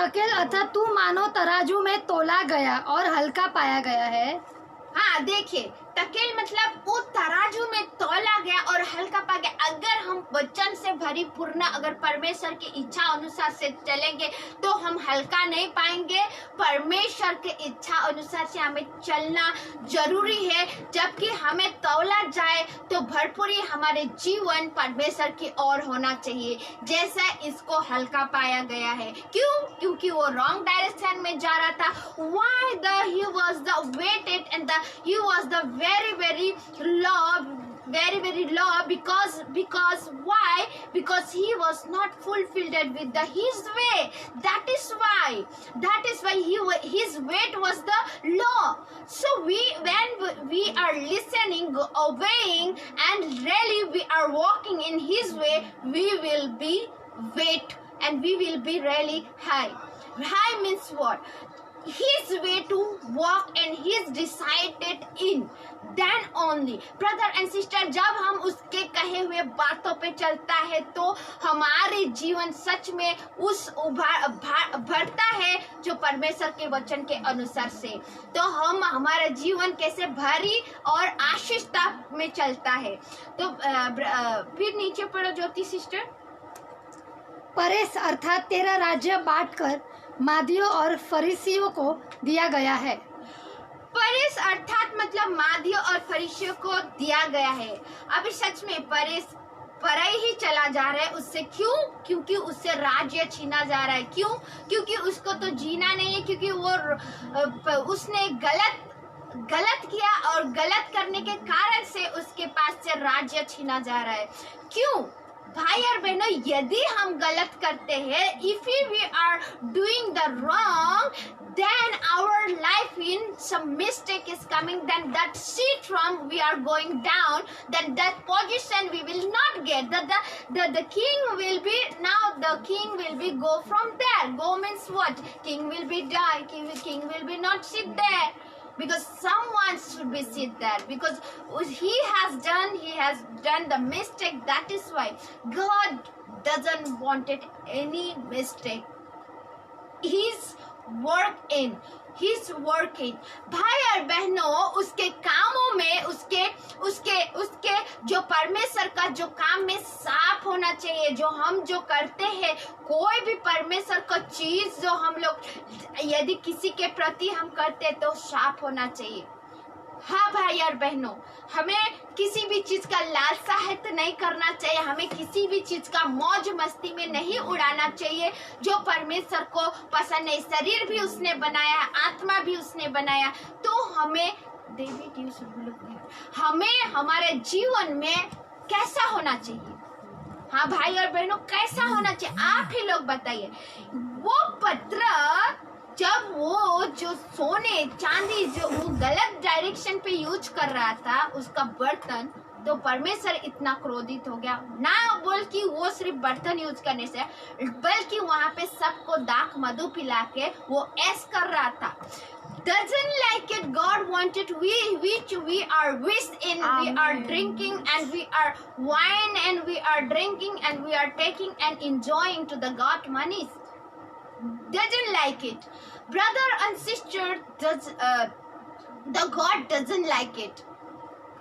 तकेल अर्थात तू मानो तराजू में तोला गया और हल्का पाया गया है। हाँ देखिए, तकेल मतलब वो तराजू में तौला गया और हल्का पा गया। अगर हम वचन से भरीपूर्ण, अगर परमेश्वर की इच्छा अनुसार से चलेंगे तो हम हल्का नहीं पाएंगे। परमेश्वर की इच्छा अनुसार से हमें चलना जरूरी है। जबकि हमें तौला जाए तो भरपूरी हमारे जीवन परमेश्वर की ओर होना चाहिए, जैसा इसको हल्का पाया गया है। क्यों? क्योंकि वो रॉन्ग डायरेक्शन में जा रहा था। Why he was the weighted and he was the very low because why? Because he was not fulfilled with his way. That is why his weight was the low. So when we are listening, obeying, and really we are walking in his way, we will be weight and we will be really high. High means what? His way to walk and his decided in, then only. Brother and sister, जब हम उसके कहे हुए बातों पे चलता है तो हमारे जीवन सच में उस भरता है जो परमेश्वर के वचन के अनुसार से। तो हम हमारा जीवन कैसे भरी और आशीषता में चलता है। तो फिर नीचे पढ़ो ज्योति सिस्टर। परेस अर्थात तेरा राज्य बांटकर मादियों और फरीसियों को दिया गया है। परेस अर्थात मतलब मादियों और फरीसियों को दिया गया है। अभी सच में परेस परे ही चला जा रहा है उससे। क्यों? क्योंकि उससे राज्य छीना जा रहा है। क्यों? क्योंकि उसको तो जीना नहीं है, क्योंकि वो उसने गलत किया और गलत करने के कारण से उसके पास से राज्य छीना जा रहा है। क्यों? भाई और बहनों, यदि हम गलत करते हैं, if we are doing the wrong, then our life in some mistake is coming, then that seat from we are going down, then that position we will not get. The king will be, now the king will be go from there. Go means what? King will be die. King will be not sit there. Because someone should be sit there, because he has done the mistake. That is why God doesn't want it any mistake. He's working. भाई और बहनों, उसके कामों में उसके जो परमेश्वर का जो काम में साफ होना चाहिए। जो हम जो करते हैं, कोई भी परमेश्वर का चीज जो हम लोग यदि किसी के प्रति हम करते तो साफ होना चाहिए। हाँ भाई और बहनों, हमें किसी भी चीज का लालसाहित नहीं करना चाहिए। हमें किसी भी चीज का मौज मस्ती में नहीं उड़ाना चाहिए जो परमेश्वर को पसंद नहीं। शरीर भी उसने बनाया, आत्मा भी उसने बनाया, तो हमें हमारे जीवन में कैसा होना चाहिए? हाँ भाई और बहनों, कैसा होना चाहिए? आप ही लोग बताइए। वो पत्र जब वो जो सोने चांदी जो वो गलत डायरेक्शन पे यूज कर रहा था उसका बर्तन, तो परमेश्वर इतना क्रोधित हो गया। ना बोल कि वो सिर्फ बर्तन यूज करने से, बल्कि वहां पे सबको दाख मधु पिला के वो ऐस कर रहा था। Doesn't like it. God wanted we are wished in. Amen. We are drinking and we are wine and we are drinking and we are taking and enjoying to the God monies. Doesn't like it. Brother and sister, the God doesn't like it.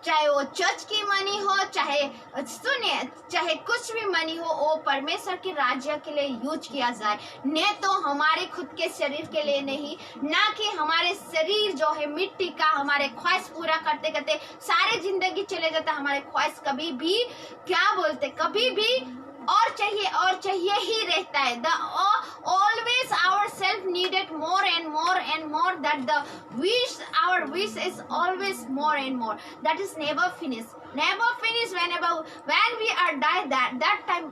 चाहे वो church की money हो, चाहे कुछ भी money हो, वो परमेश्वर के राज्य के लिए यूज किया जाए, ने तो हमारे खुद के शरीर के लिए नहीं। ना कि हमारे शरीर जो है मिट्टी का, हमारे ख्वाहिश पूरा करते करते सारे जिंदगी चले जाता, हमारे ख्वाहिश कभी भी क्या बोलते, कभी भी और चाहिए ही रहता है. The always our self needed more and more and more. That the our wish is always more and more. That is never finish. Never finish. When we are die, that time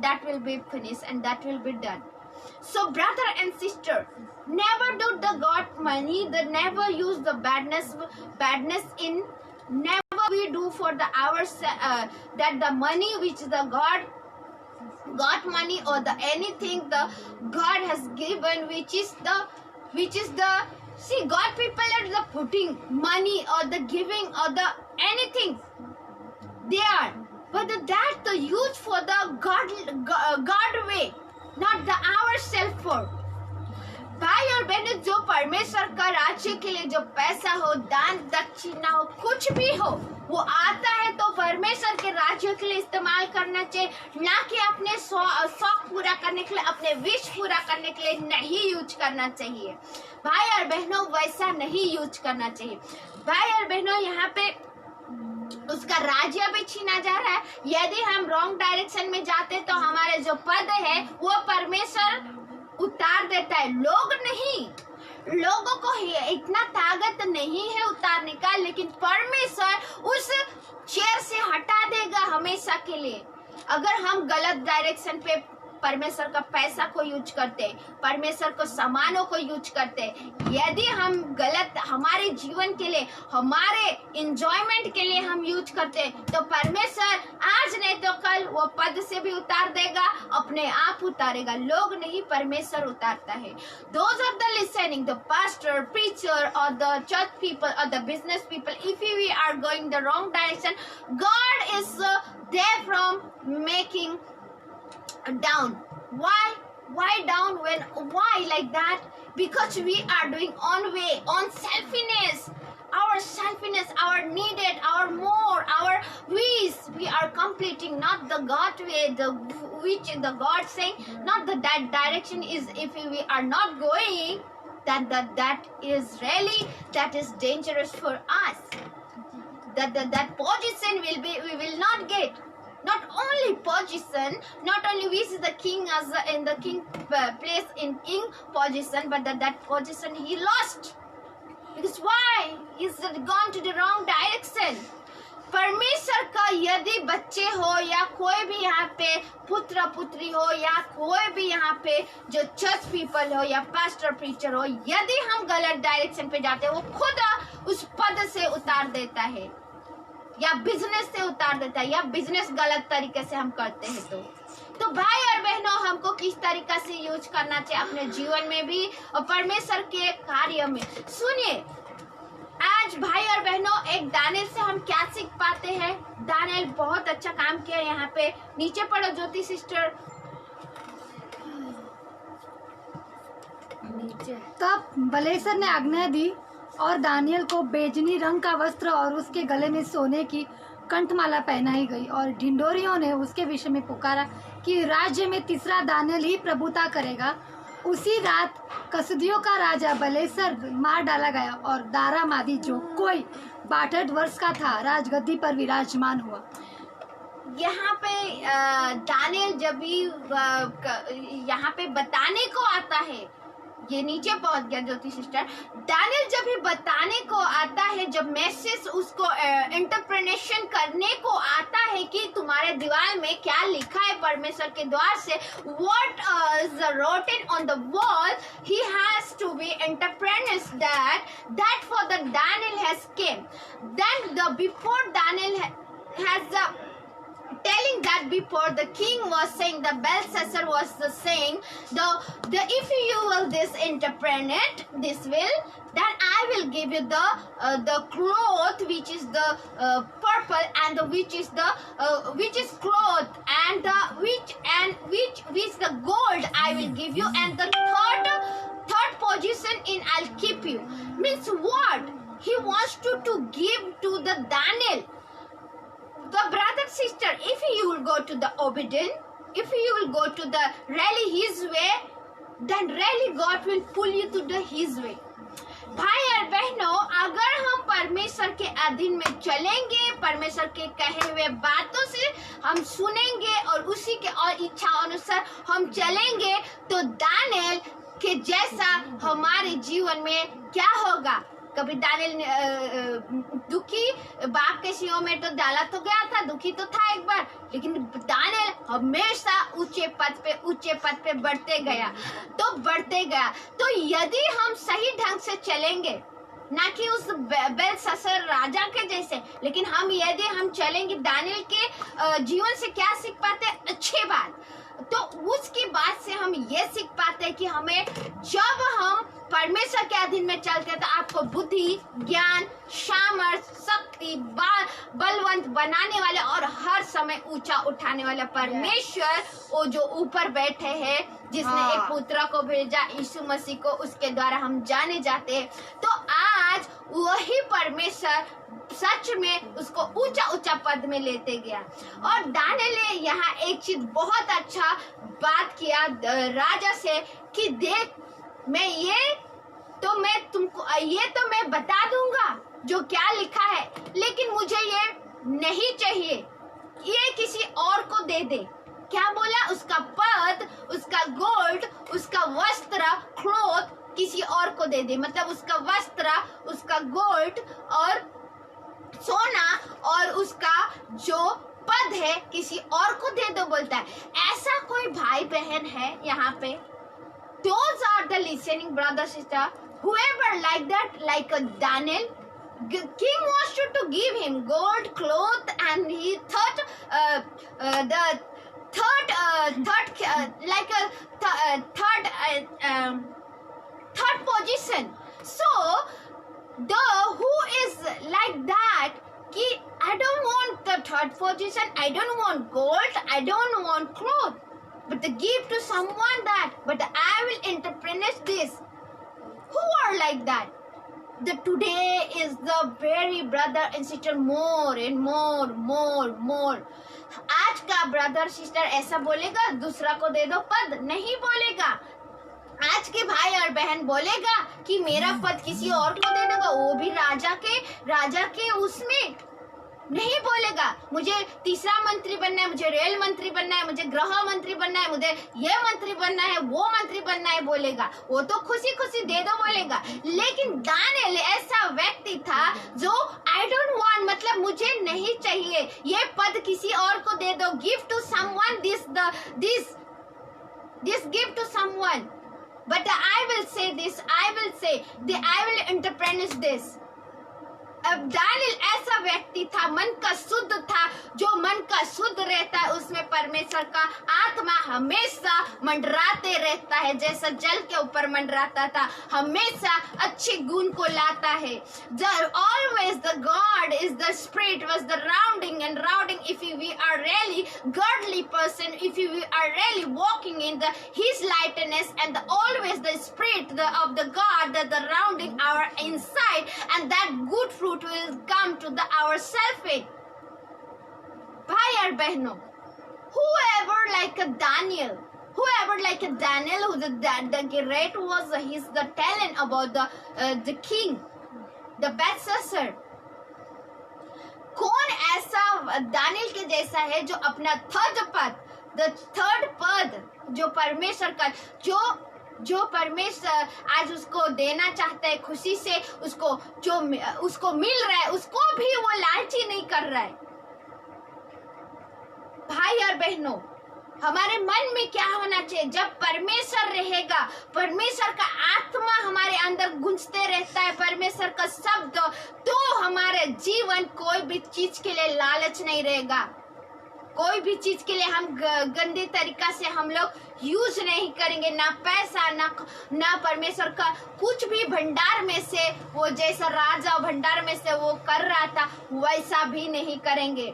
that will be finished and that will be done. So brother and sister, never do the God money. Never use the badness in. Never we do for the that the money which the God money or the anything the God has given, which is the see, God people are the putting money or the giving or the anything they are, but that the use for the God way, not the ourself for. भाई और बहनों, जो परमेश्वर का राज्य के लिए जो पैसा हो, दान दक्षिणा हो, कुछ भी हो, वो आता है तो परमेश्वर के राज्य के लिए इस्तेमाल करना चाहिए, ना कि अपने शौक पूरा करने के लिए, अपने विश पूरा करने के लिए नहीं यूज करना चाहिए. भाई और बहनों, वैसा नहीं यूज करना चाहिए. भाई और बहनों, यहाँ पे उसका राज्य भी छीना जा रहा है. यदि हम रॉन्ग डायरेक्शन में जाते तो हमारे जो पद है वो परमेश्वर उतार देता है. लोगों को इतना ताकत नहीं है उतारने का, लेकिन परमेश्वर उस चेयर से हटा देगा हमेशा के लिए. अगर हम गलत डायरेक्शन पे परमेश्वर का पैसा को यूज करते, परमेश्वर को सामानों को यूज करते, यदि हम गलत हमारे जीवन के लिए, हमारे एंजॉयमेंट के लिए हम यूज करते, तो परमेश्वर आज नहीं तो कल वो पद से भी उतार देगा, अपने आप उतारेगा. लोग नहीं, परमेश्वर उतारता है. Those are the listening, the pastor, preacher or the church people or the business people, if we are going the wrong direction, God is there from making down. Why down? Why like that? Because we are doing on way, on selfishness, our needed, our more, our wish. We are completing not the God way, which the God saying, not that direction is. If we are not going, that is really dangerous for us. That position we will not get. Not only position, not only we see the king as in the king place in king position, but that position he lost. Because why? He's gone to the wrong direction. परमेश्वर का यदि बच्चे हो या कोई भी यहाँ पे पुत्र पुत्री हो या कोई भी यहाँ पे जो चर्च पीपल हो या पास्टर प्रीचर हो, यदि हम गलत डायरेक्शन पे जाते हैं, वो खुद उस पद से उतार देता है या बिजनेस से उतार देता है, या बिजनेस गलत तरीके से हम करते हैं. तो भाई और बहनों, हमको किस तरीका से यूज करना चाहिए अपने जीवन में भी और परमेश्वर के कार्य में. सुनिए, आज भाई और बहनों, एक दानिएल से हम क्या सीख पाते हैं. दानिएल बहुत अच्छा काम किया. यहाँ पे नीचे पढ़ो ज्योति सिस्टर. तब बलेसर ने आज्ञा दी और दानियल को बेजनी रंग का वस्त्र और उसके गले में सोने की कंठमाला पहनाई गई, और ढिंडोरियों ने उसके विषय में पुकारा कि राज्य में तीसरा दानियल ही प्रभुता करेगा. उसी रात कसदियों का राजा बलेसर मार डाला गया और दारामादी, जो कोई 62 वर्ष का था, राजगद्दी पर विराजमान हुआ. यहाँ पे दानिएल जब भी यहाँ पे बताने को आता है, ये नीचे पहुंच गया ज्योति सिस्टर. दानिएल जब भी बताने को आता है, जब मैसेज उसको इंटरप्रेनेशन करने को आता है कि तुम्हारे दीवार में क्या लिखा है परमेश्वर के द्वार से, what is written on the wall, he has to be entrepreneurs that for the Daniel has came. Then before Daniel has the telling that before the king was saying, the Belshazzar was saying, if you will this interpret this will, then I will give you the cloth which is the purple, and which is cloth, and which the gold I will give you, and the third position in I'll keep you. Means what? He wants to give to the Daniel. The brother, sister, if you will go to the obedient, if you will go to the really his way, then really God will pull you to the his way. भाई और बहनों, अगर हम परमेश्वर के अधीन में चलेंगे, परमेश्वर के कहे हुए बातों से हम सुनेंगे और उसी के और इच्छा अनुसार हम चलेंगे, तो दानिएल के जैसा हमारे जीवन में क्या होगा। कभी दानिएल दुखी बाप के सीओ में तो डाला तो गया था, दुखी तो था एक बार, लेकिन दानिएल हमेशा ऊंचे पद पे बढ़ते गया। तो यदि हम सही ढंग से चलेंगे, ना कि उस बेलशस्सर राजा के जैसे, लेकिन यदि हम चलेंगे दानिएल के जीवन से क्या सीख पाते हैं, अच्छी बात, तो उसकी बात से हम ये सीख पाते हैं कि हमें जब हम परमेश्वर के अधीन में चलते हैं तो आपको बुद्धि, ज्ञान, सामर्थ, शक्ति, बलवंत बनाने वाले और हर समय ऊंचा उठाने वाला परमेश्वर, वो जो ऊपर बैठे हैं, जिसने एक पुत्र को भेजा यीशु मसीह को, उसके द्वारा हम जाने जाते हैं। तो आज वही परमेश्वर सच में उसको ऊंचा पद में लेते गया। और दानिएल ने यहाँ एक चीज बहुत अच्छा बात किया राजा से कि देख, मैं बता दूंगा जो क्या लिखा है, लेकिन मुझे ये नहीं चाहिए, ये किसी और को दे दे। क्या बोला? उसका पद, उसका गोल्ड, उसका वस्त्र, क्लॉथ किसी और को दे दे। मतलब उसका वस्त्र, उसका गोल्ड और सोना और उसका जो पद है किसी और को दे दो बोलता है। ऐसा कोई भाई बहन है यहाँ पे? Those are the listening brother sister, whoever like that, like a Daniel, king wants to give him gold, cloth, and he thought third position. So who is like that, कि I don't want the third position, I don't want gold, I don't want cloth, but give to someone that, but I will entrepreneur this. Who are like that? The today is the very brother and sister more and more. आज का brother sister ऐसा बोलेगा, दूसरा को दे दो पद, नहीं बोलेगा। आज के भाई और बहन बोलेगा कि मेरा पद किसी और को दे देगा, वो भी राजा के उसमें नहीं बोलेगा। मुझे तीसरा मंत्री बनना है, मुझे रेल मंत्री बनना है, मुझे गृह मंत्री बनना है, मुझे ये मंत्री बनना है, वो मंत्री बनना है बोलेगा। वो तो खुशी दे दो बोलेगा। लेकिन दानिएल ऐसा व्यक्ति था जो आई डोंट वांट, मतलब मुझे नहीं चाहिए, ये पद किसी और को दे दो। Give to someone this give to someone, but I will say this, I will entrepreneur this. अब दानिएल ऐसा व्यक्ति था, मन का शुद्ध था। जो मन का शुद्ध रहता है उसमें परमेश्वर का आत्मा हमेशा मंडराते रहता है, जैसा जल के ऊपर मंडराता था, हमेशा अच्छे गुण को लाता है। Always the God is the spirit was the rounding. If we are really godly person, if we are really walking in His lightness, and always the spirit of the God that the rounding our inside, and that good fruit will come to our self-it. भाई और बहनों, whoever like a Daniel, who the great was his the talent about the king, the Belshazzar. कौन ऐसा Daniel के जैसा है जो अपना थर्ड पद जो परमेश्वर का जो परमेश्वर आज उसको देना चाहता है खुशी से, उसको मिल रहा है, उसको भी वो लालची नहीं कर रहा है। भाई और बहनों, हमारे मन में क्या होना चाहिए? जब परमेश्वर रहेगा, परमेश्वर का आत्मा हमारे अंदर गूंजते रहता है, परमेश्वर का शब्द, तो हमारे जीवन कोई भी चीज के लिए लालच नहीं रहेगा। कोई भी चीज के लिए हम गंदे तरीका से हम लोग यूज नहीं करेंगे, ना पैसा ना परमेश्वर का कुछ भी भंडार में से, वो जैसा राजा भंडार में से वो कर रहा था वैसा भी नहीं करेंगे।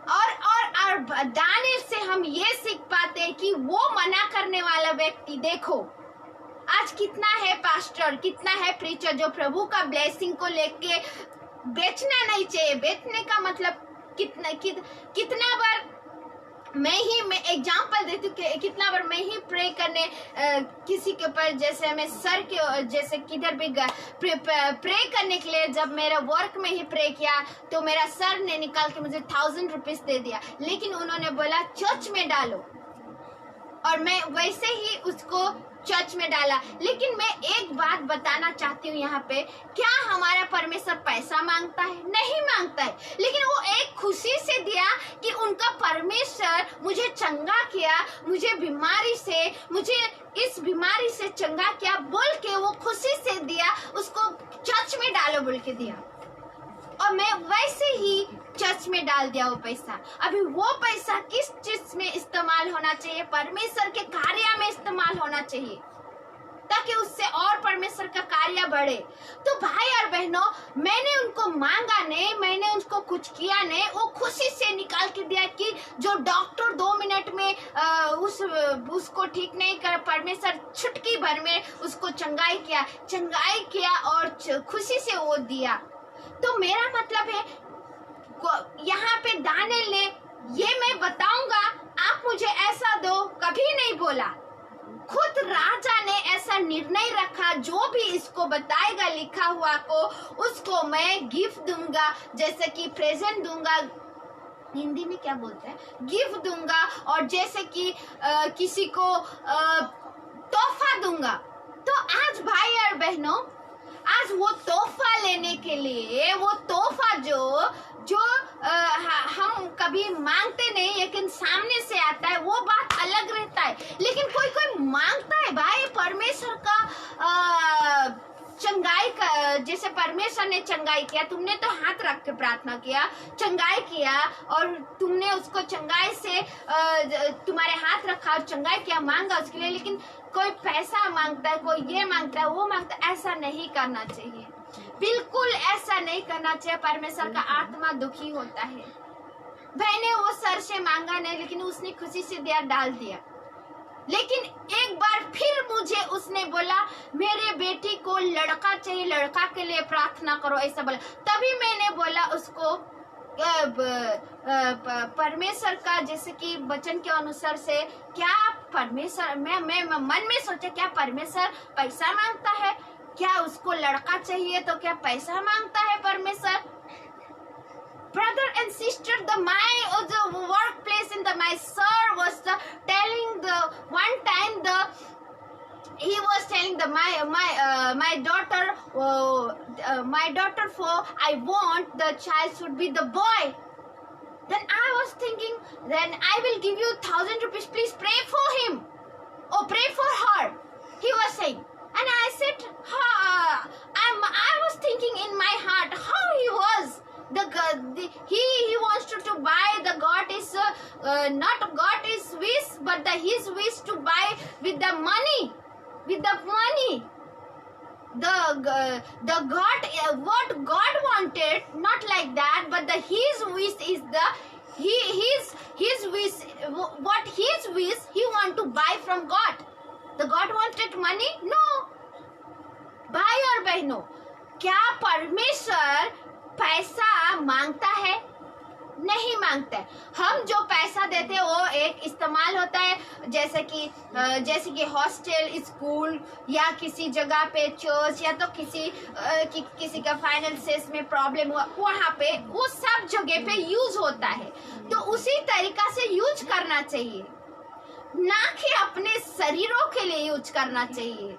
और दानिएल से हम ये सीख पाते हैं कि वो मना करने वाला व्यक्ति, देखो आज कितना है पास्टर, कितना है प्रीचर जो प्रभु का ब्लेसिंग को लेके बेचना नहीं चाहिए। बेचने का मतलब कितना बार मैं एग्जाम्पल देती हूँ कि कितना बार मैं ही प्रे करने किसी के ऊपर, जैसे मैं सर के जैसे किधर भी प्रे करने के लिए जब मेरा वर्क में ही प्रे किया तो मेरा सर ने निकाल के मुझे 1000 रुपीज दे दिया, लेकिन उन्होंने बोला चर्च में डालो, और मैं वैसे ही उसको चर्च में डाला। लेकिन मैं एक बात बताना चाहती हूँ यहाँ पे, क्या हमारा परमेश्वर पैसा मांगता है? नहीं मांगता है, लेकिन वो एक खुशी से दिया कि उनका परमेश्वर मुझे चंगा किया, मुझे इस बीमारी से चंगा किया बोल के वो खुशी से दिया, उसको चर्च में डालो बोल के दिया, और मैं वैसे ही चर्च में डाल दिया वो पैसा। अभी वो पैसा किस चीज में इस्तेमाल होना चाहिए? परमेश्वर के कार्य में इस्तेमाल होना चाहिए, ताकि उससे और परमेश्वर का कार्य बढ़े। तो भाई और बहनों, मैंने उनको मांगा नहीं, मैंने उनको कुछ किया नहीं, वो खुशी से निकाल के दिया कि जो डॉक्टर 2 मिनट में उसको ठीक नहीं कर, परमेश्वर चुटकी भर में उसको चंगाई किया और खुशी से वो दिया। तो मेरा मतलब है यहाँ पे दानिएल ने, ये मैं बताऊंगा आप मुझे ऐसा दो, कभी नहीं बोला। खुद राजा ने ऐसा निर्णय रखा, जो भी इसको बताएगा लिखा हुआ को, उसको मैं गिफ्ट दूंगा, जैसे कि प्रेजेंट दूंगा, हिंदी में क्या बोलते हैं, गिफ्ट दूंगा, और जैसे कि किसी को तोहफा दूंगा। तो आज भाई और बहनों, आज वो तोहफा लेने के लिए, वो तोहफा जो हम कभी मांगते नहीं लेकिन सामने से आता है, वो बात अलग रहता है। लेकिन कोई मांगता है भाई परमेश्वर का चंगाई का, जैसे परमेश्वर ने चंगाई किया, तुमने तो हाथ रख के प्रार्थना किया, चंगाई किया, और तुमने उसको चंगाई से तुम्हारे हाथ रखा और चंगाई किया, मांगा उसके लिए। लेकिन कोई पैसा मांगता है, कोई ये मांगता है, वो मांगता है, ऐसा नहीं करना चाहिए, बिल्कुल ऐसा नहीं करना चाहिए। परमेश्वर का आत्मा दुखी होता है। मैंने वो सर से मांगा नहीं, लेकिन उसने खुशी से दिया, डाल दिया। लेकिन एक बार फिर मुझे उसने बोला मेरे बेटी को लड़का चाहिए, लड़का के लिए प्रार्थना करो, ऐसा बोला। तभी मैंने बोला उसको परमेश्वर का, जैसे कि वचन के अनुसार से, क्या परमेश्वर, मैं मन में सोचा क्या परमेश्वर पैसा मांगता है? क्या उसको लड़का चाहिए तो क्या पैसा मांगता है परमेश्वर? Brother and sister, the workplace in my sir was telling one time he was telling my daughter for I want the child should be the boy. Then I was thinking, then I will give you 1000 rupees. Please pray for him or pray for her. He was saying, and I said, I was thinking in my heart how he was. He wants to buy the God is not God is wish, but his wish to buy with the money. The God, what God wanted, not like that, but his wish is his wish. What his wish he want to buy from God. The God wanted money? No. भाई और बहनों, क्या परमेश्वर पैसा मांगता है? नहीं मांगता है। हम जो पैसा देते हैं वो एक इस्तेमाल होता है, जैसे कि हॉस्टल, स्कूल, या किसी जगह पे चर्च, या तो किसी का फाइनेंसेस में प्रॉब्लम हुआ, वहाँ पे वो सब जगह पे यूज होता है। तो उसी तरीका से यूज करना चाहिए, ना कि अपने शरीरों के लिए यूज करना चाहिए।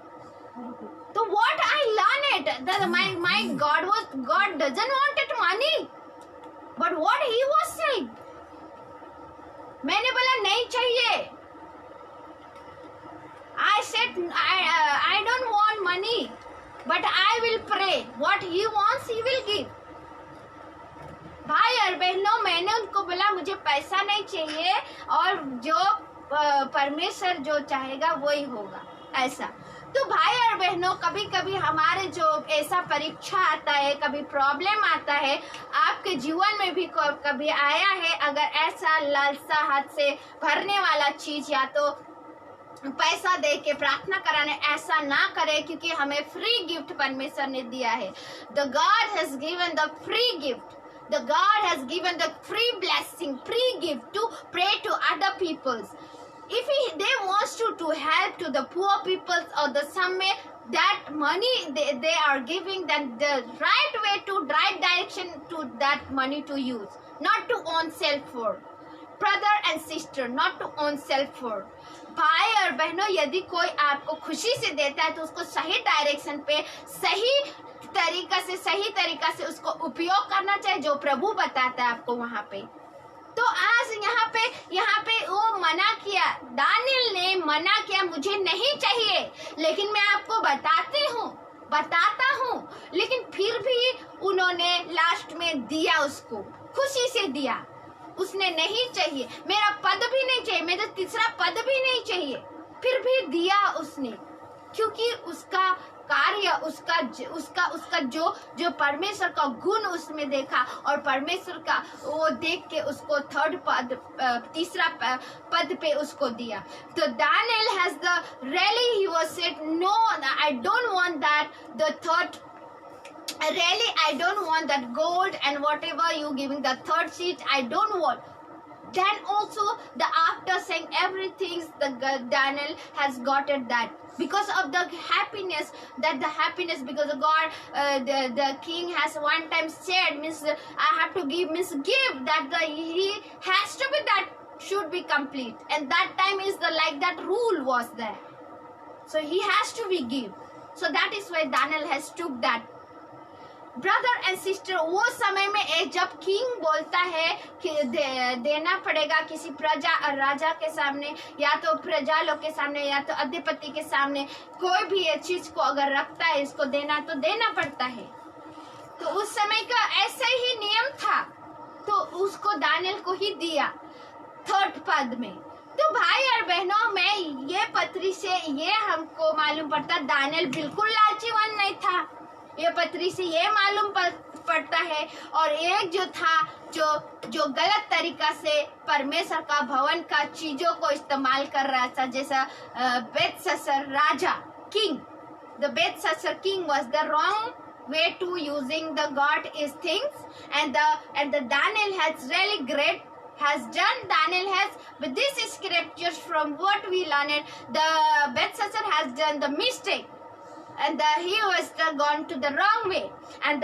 तो what I learned that my God doesn't want money, but what he was saying, मैंने बोला नहीं चाहिए। I said I don't want money, but I will pray. What he wants he will give. भाई और बहनों, मैंने उनको बोला मुझे पैसा नहीं चाहिए, और जो परमेश्वर जो चाहेगा वही होगा, ऐसा। तो भाई और बहनों, कभी कभी हमारे जो ऐसा परीक्षा आता है, कभी प्रॉब्लम आता है, आपके जीवन में भी कभी आया है, अगर ऐसा लालसा हाथ से भरने वाला चीज या तो पैसा दे के प्रार्थना कराने, ऐसा ना करे, क्योंकि हमें फ्री गिफ्ट परमेश्वर ने दिया है। The God has given the free gift, The God has given the free blessing, free gift to pray to other peoples. If they wants to help to the poor peoples or the some way, that money they are giving, then the right way to right direction to that money to use, not to own self for. Brother and sister, not to own self for. भाई और बहनों, यदि कोई आपको खुशी से देता है तो उसको सही डायरेक्शन पे सही तरीका से उसको उपयोग करना चाहिए, जो प्रभु बताता है आपको वहाँ पे। तो आज यहाँ पे वो मना किया, दानियल ने मना किया, मुझे नहीं चाहिए, लेकिन मैं आपको बताता हूँ, लेकिन फिर भी उन्होंने लास्ट में दिया, उसको खुशी से दिया। उसने नहीं चाहिए, मेरा पद भी नहीं चाहिए, मेरा तीसरा पद भी नहीं चाहिए, फिर भी दिया उसने, क्योंकि उसका कार्य, उसका जो परमेश्वर का गुण उसमें देखा, और परमेश्वर का वो देख के उसको तीसरा पद पे उसको दिया। तो Daniel has he was said, no, I don't want that, the third, really I don't want that gold and whatever you giving, the third seat I don't want. Then also after saying everything, Daniel has gotten that because of the happiness, because of God, the king has one time said, I have to give, that he has to be, that should be complete, and that time is like that rule was there, so he has to be give. So that is why Daniel has took that. Brother and sister, वो समय में जब king बोलता है कि देना पड़ेगा किसी राजा के सामने, या तो प्रजा लोग के सामने, या तो अधिपति के सामने, कोई भी ये चीज को अगर रखता है, इसको देना तो देना पड़ता है। तो उस समय का ऐसा ही नियम था, तो उसको दानियल को ही दिया थर्ड पद में। तो भाई और बहनों, मैं ये पत्री से ये हमको मालूम पड़ता, दानियल बिल्कुल लालचीवान नहीं था। ये पत्री से ये मालूम पड़ता है, और एक जो था जो गलत तरीका से परमेश्वर का भवन का चीजों को इस्तेमाल कर रहा था, जैसा Belshazzar Raja king, the Belshazzar king was the wrong way to using the God is things, and the Daniel has really great has done. Daniel has, with these scriptures from what we learned, the Belshazzar has done the mistake, and he was gone to the wrong way, and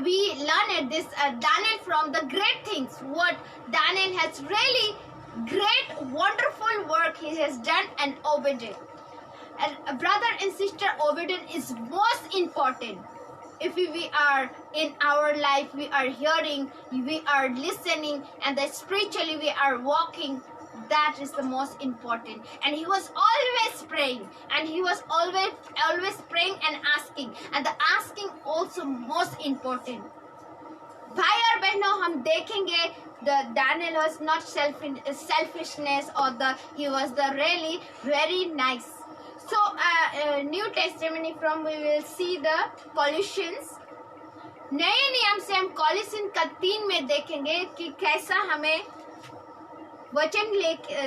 we learned this Daniel from the great things, what Daniel has really great wonderful work he has done, and obedient. And brother and sister, obedience is most important. If we are in our life, we are hearing, we are listening, and that spiritually we are walking, that is the most important. And he was always praying, and he was always praying and asking, and the asking also most important. भाई और बहनों, हम देखेंगे the Daniel was not selfishness, or he was the really very nice. So New Testimony from we will see the Colossians. नए नियम से हम कॉलिसियन का 3 में देखेंगे कि कैसा हमें वचन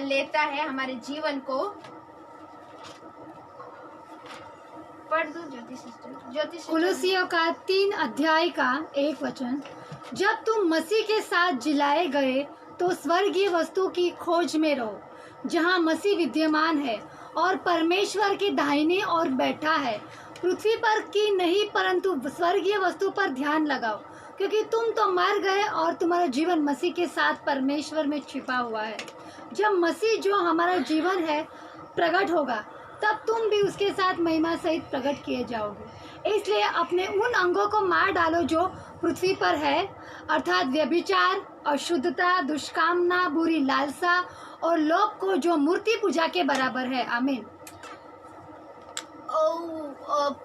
लेता है हमारे जीवन को। पढ़ दो ज्योति सिस्टर। कुलुसियों का 3 अध्याय का 1 वचन। जब तुम मसीह के साथ जिलाए गए तो स्वर्गीय वस्तु की खोज में रहो, जहाँ मसीह विद्यमान है और परमेश्वर के दाहिने ओर बैठा है। पृथ्वी पर की नहीं परंतु स्वर्गीय वस्तु पर ध्यान लगाओ, क्योंकि तुम तो मर गए और तुम्हारा जीवन मसीह के साथ परमेश्वर में छिपा हुआ है। जब मसीह जो हमारा जीवन है प्रकट होगा, तब तुम भी उसके साथ महिमा सहित प्रकट किए जाओगे। इसलिए अपने उन अंगों को मार डालो जो पृथ्वी पर है, अर्थात व्यभिचार, अशुद्धता, दुष्कामना, बुरी लालसा और लोभ को, जो मूर्ति पूजा के बराबर है। आमीन।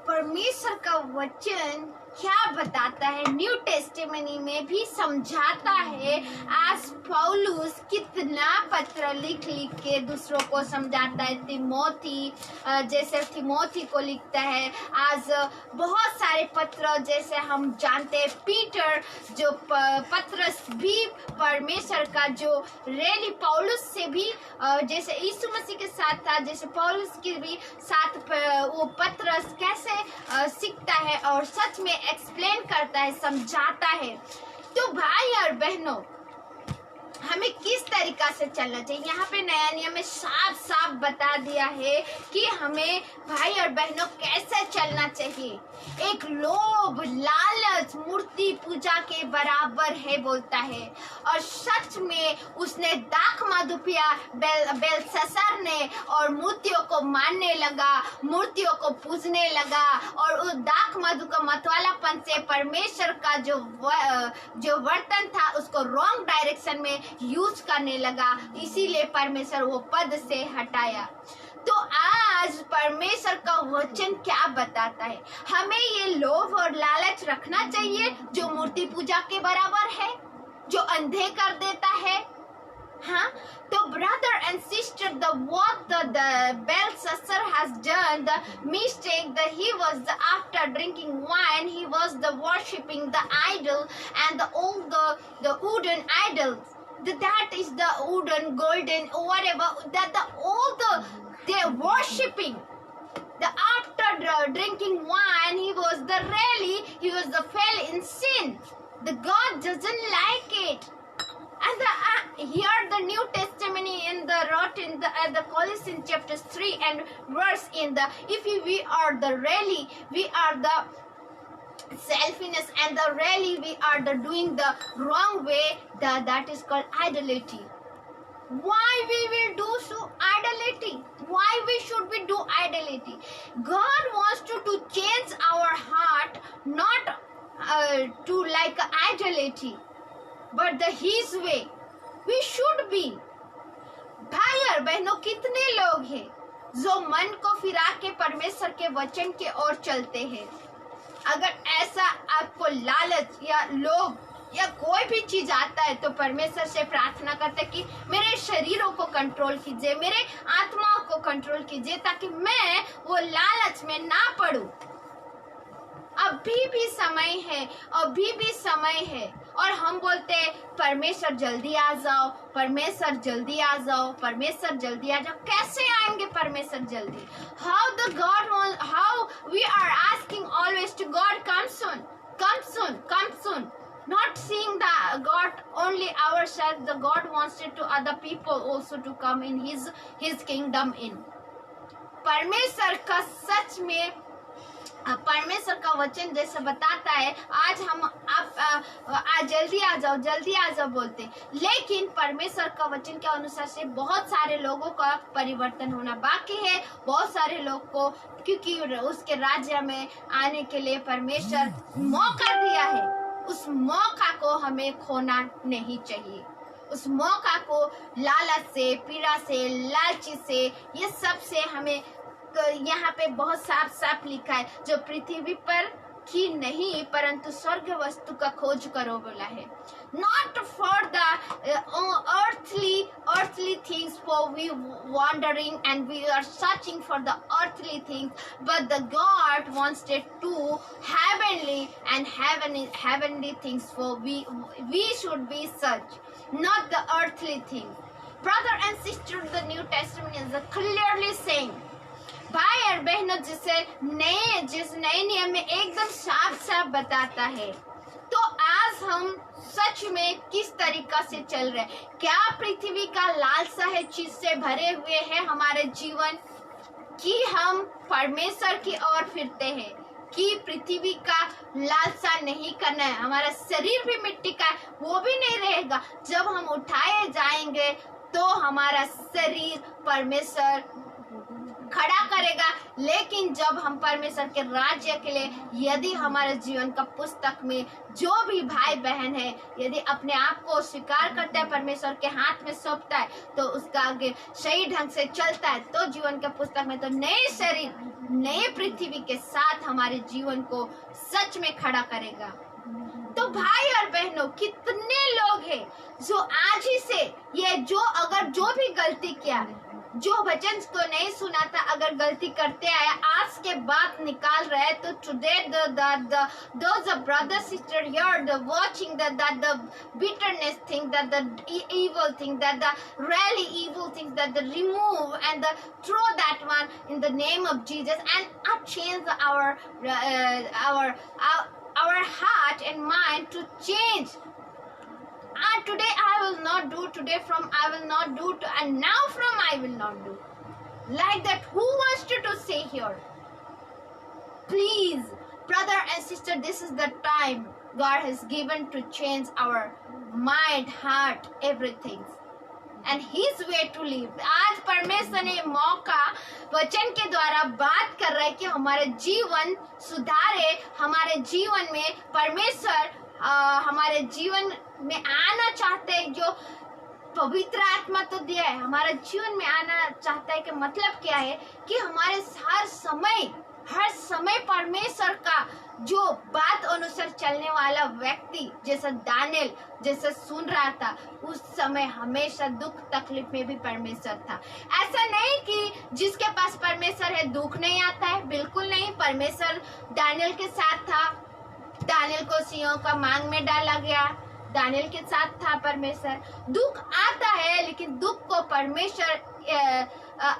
परमेश्वर का वचन क्या बताता है, न्यू टेस्टिमनी में भी समझाता है। आज पौलुस कितना पत्र लिख के दूसरों को समझाता है। तिमोथी जैसे तिमोथी को लिखता है। आज बहुत सारे पत्र जैसे हम जानते हैं, पीटर जो पत्र भी परमेश्वर का, जो रेली पौलुस से भी जैसे यीशु मसीह के साथ था, जैसे पौलुस के भी साथ वो पत्र कैसे सीखता है और सच में एक्सप्लेन करता है, समझाता है। तो भाई और बहनों, हमें किस तरीका से चलना चाहिए, यहाँ पे नया नियम में साफ साफ बता दिया है कि हमें भाई और बहनों कैसे चलना चाहिए। एक लोभ, लालच मूर्ति पूजा के बराबर है बोलता है। और सच में उसने दाख माधुपिया बेलशस्सर ने और मूर्तियों को मानने लगा, मूर्तियों को पूजने लगा और उस दाख मधु का मतवालापन से परमेश्वर का जो वर्तन था उसको रॉन्ग डायरेक्शन में यूज करने लगा। इसीलिए परमेश्वर वो पद से हटाया। तो आज परमेश्वर का वचन क्या बताता है? हमें ये लोभ और लालच रखना चाहिए जो मूर्ति पूजा के बराबर है, जो अंधे कर देता है। हाँ, तो brother and sister, what the Belshazzar has done, the mistake that he was after drinking wine, he was worshipping the idol and all the wooden idols. That is the wooden, golden, whatever. They're worshipping. After drinking wine, he was fell in sin. The God doesn't like it. And here the New Testament wrote in the Colossians chapter 3 and verse if we are the selfishness and we are doing the wrong way, that is called idolatry. Why we will do so idolatry? Why should we do idolatry? God wants to change our heart, not to like idolatry, but His way. We should be. भाई और बहनों, कितने लोग हैं जो मन को फिरा के परमेश्वर के वचन के ओर चलते हैं? अगर ऐसा आपको लालच या लोभ या कोई भी चीज आता है तो परमेश्वर से प्रार्थना करते कि मेरे शरीरों को कंट्रोल कीजिए, मेरे आत्माओं को कंट्रोल कीजिए, ताकि मैं वो लालच में ना पड़ूं। अभी भी समय है और हम बोलते हैं परमेश्वर जल्दी आ जाओ, परमेश्वर जल्दी आ जाओ, परमेश्वर जल्दी आ जाओ। कैसे आएंगे परमेश्वर जल्दी? How we are asking always to God, come soon, come soon, come soon. Not seeing the God only ourselves, the God wants it to other people also to come in His kingdom in. परमेश्वर का सच में परमेश्वर का वचन जैसे बताता है, आज हम आप जल्दी आ जाओ बोलते, लेकिन परमेश्वर का वचन के अनुसार से बहुत सारे लोगों का परिवर्तन होना बाकी है। बहुत सारे लोग को क्योंकि उसके राज्य में आने के लिए परमेश्वर मौका दिया है, उस मौका को हमें खोना नहीं चाहिए। उस मौका को लालच से, पीड़ा से, लालची से, ये सब से हमें यहाँ पे बहुत साफ साफ लिखा है, जो पृथ्वी पर की नहीं परंतु स्वर्ग वस्तु का खोज करो बोला है। Not for the earthly things for we wandering and we are searching for the earthly things, but the God wants it to heavenly and heavenly things for we should be search, not the earthly things. Brother and sister, the New Testament is clearly saying, भाई और बहनों, जिस नए नियम में एकदम साफ साफ बताता है। तो आज हम सच में किस तरीका से चल रहे हैं? क्या पृथ्वी का लालसा है चीज से भरे हुए हैं हमारे जीवन, कि हम परमेश्वर की ओर फिरते हैं, कि पृथ्वी का लालसा नहीं करना है? हमारा शरीर भी मिट्टी का है, वो भी नहीं रहेगा। जब हम उठाए जाएंगे तो हमारा शरीर परमेश्वर खड़ा करेगा, लेकिन जब हम परमेश्वर के राज्य के लिए, यदि हमारे जीवन का पुस्तक में जो भी भाई बहन है, यदि अपने आप को स्वीकार करता है, परमेश्वर के हाथ में सौंपता है, तो उसका आगे सही ढंग से चलता है, तो जीवन के पुस्तक में तो नए शरीर, नए पृथ्वी के साथ हमारे जीवन को सच में खड़ा करेगा। तो भाई और बहनों, कितने लोग हैं जो आज ही से ये जो अगर जो भी गलती किया, जो वचन को नहीं सुना था, अगर गलती करते आया, आज के बाद निकाल रहे, तो today those brother sister here the watching that the bitterness thing, that the evil thing, that the really evil things, that the remove and the throw that one in the name of Jesus, and change our heart and mind to change. And today I will not do, today from I will not do, and now from I will not do. Like that, who wants to say here? Please, brother and sister, this is the time God has given to change our mind, heart, everything. And His way to live. आज परमेश्वर ने मौका वचन के द्वारा बात कर रहा है कि हमारे जीवन सुधारे, हमारे जीवन में परमेश्वर हमारे जीवन में आना चाहते हैं। जो पवित्र आत्मा तो दिया है, हमारे जीवन में आना चाहता है कि मतलब क्या है कि हमारे हर समय परमेश्वर का जो बात अनुसार चलने वाला व्यक्ति, जैसा दानियल जैसा सुन रहा था, उस समय हमेशा दुख तकलीफ में भी परमेश्वर था। ऐसा नहीं कि जिसके पास परमेश्वर है दुख नहीं आता है, बिल्कुल नहीं। परमेश्वर दानियल के साथ था, दानियल को सिंहों का मांग में डाला गया, दानियल के साथ था परमेश्वर। दुख आता है, लेकिन दुख को परमेश्वर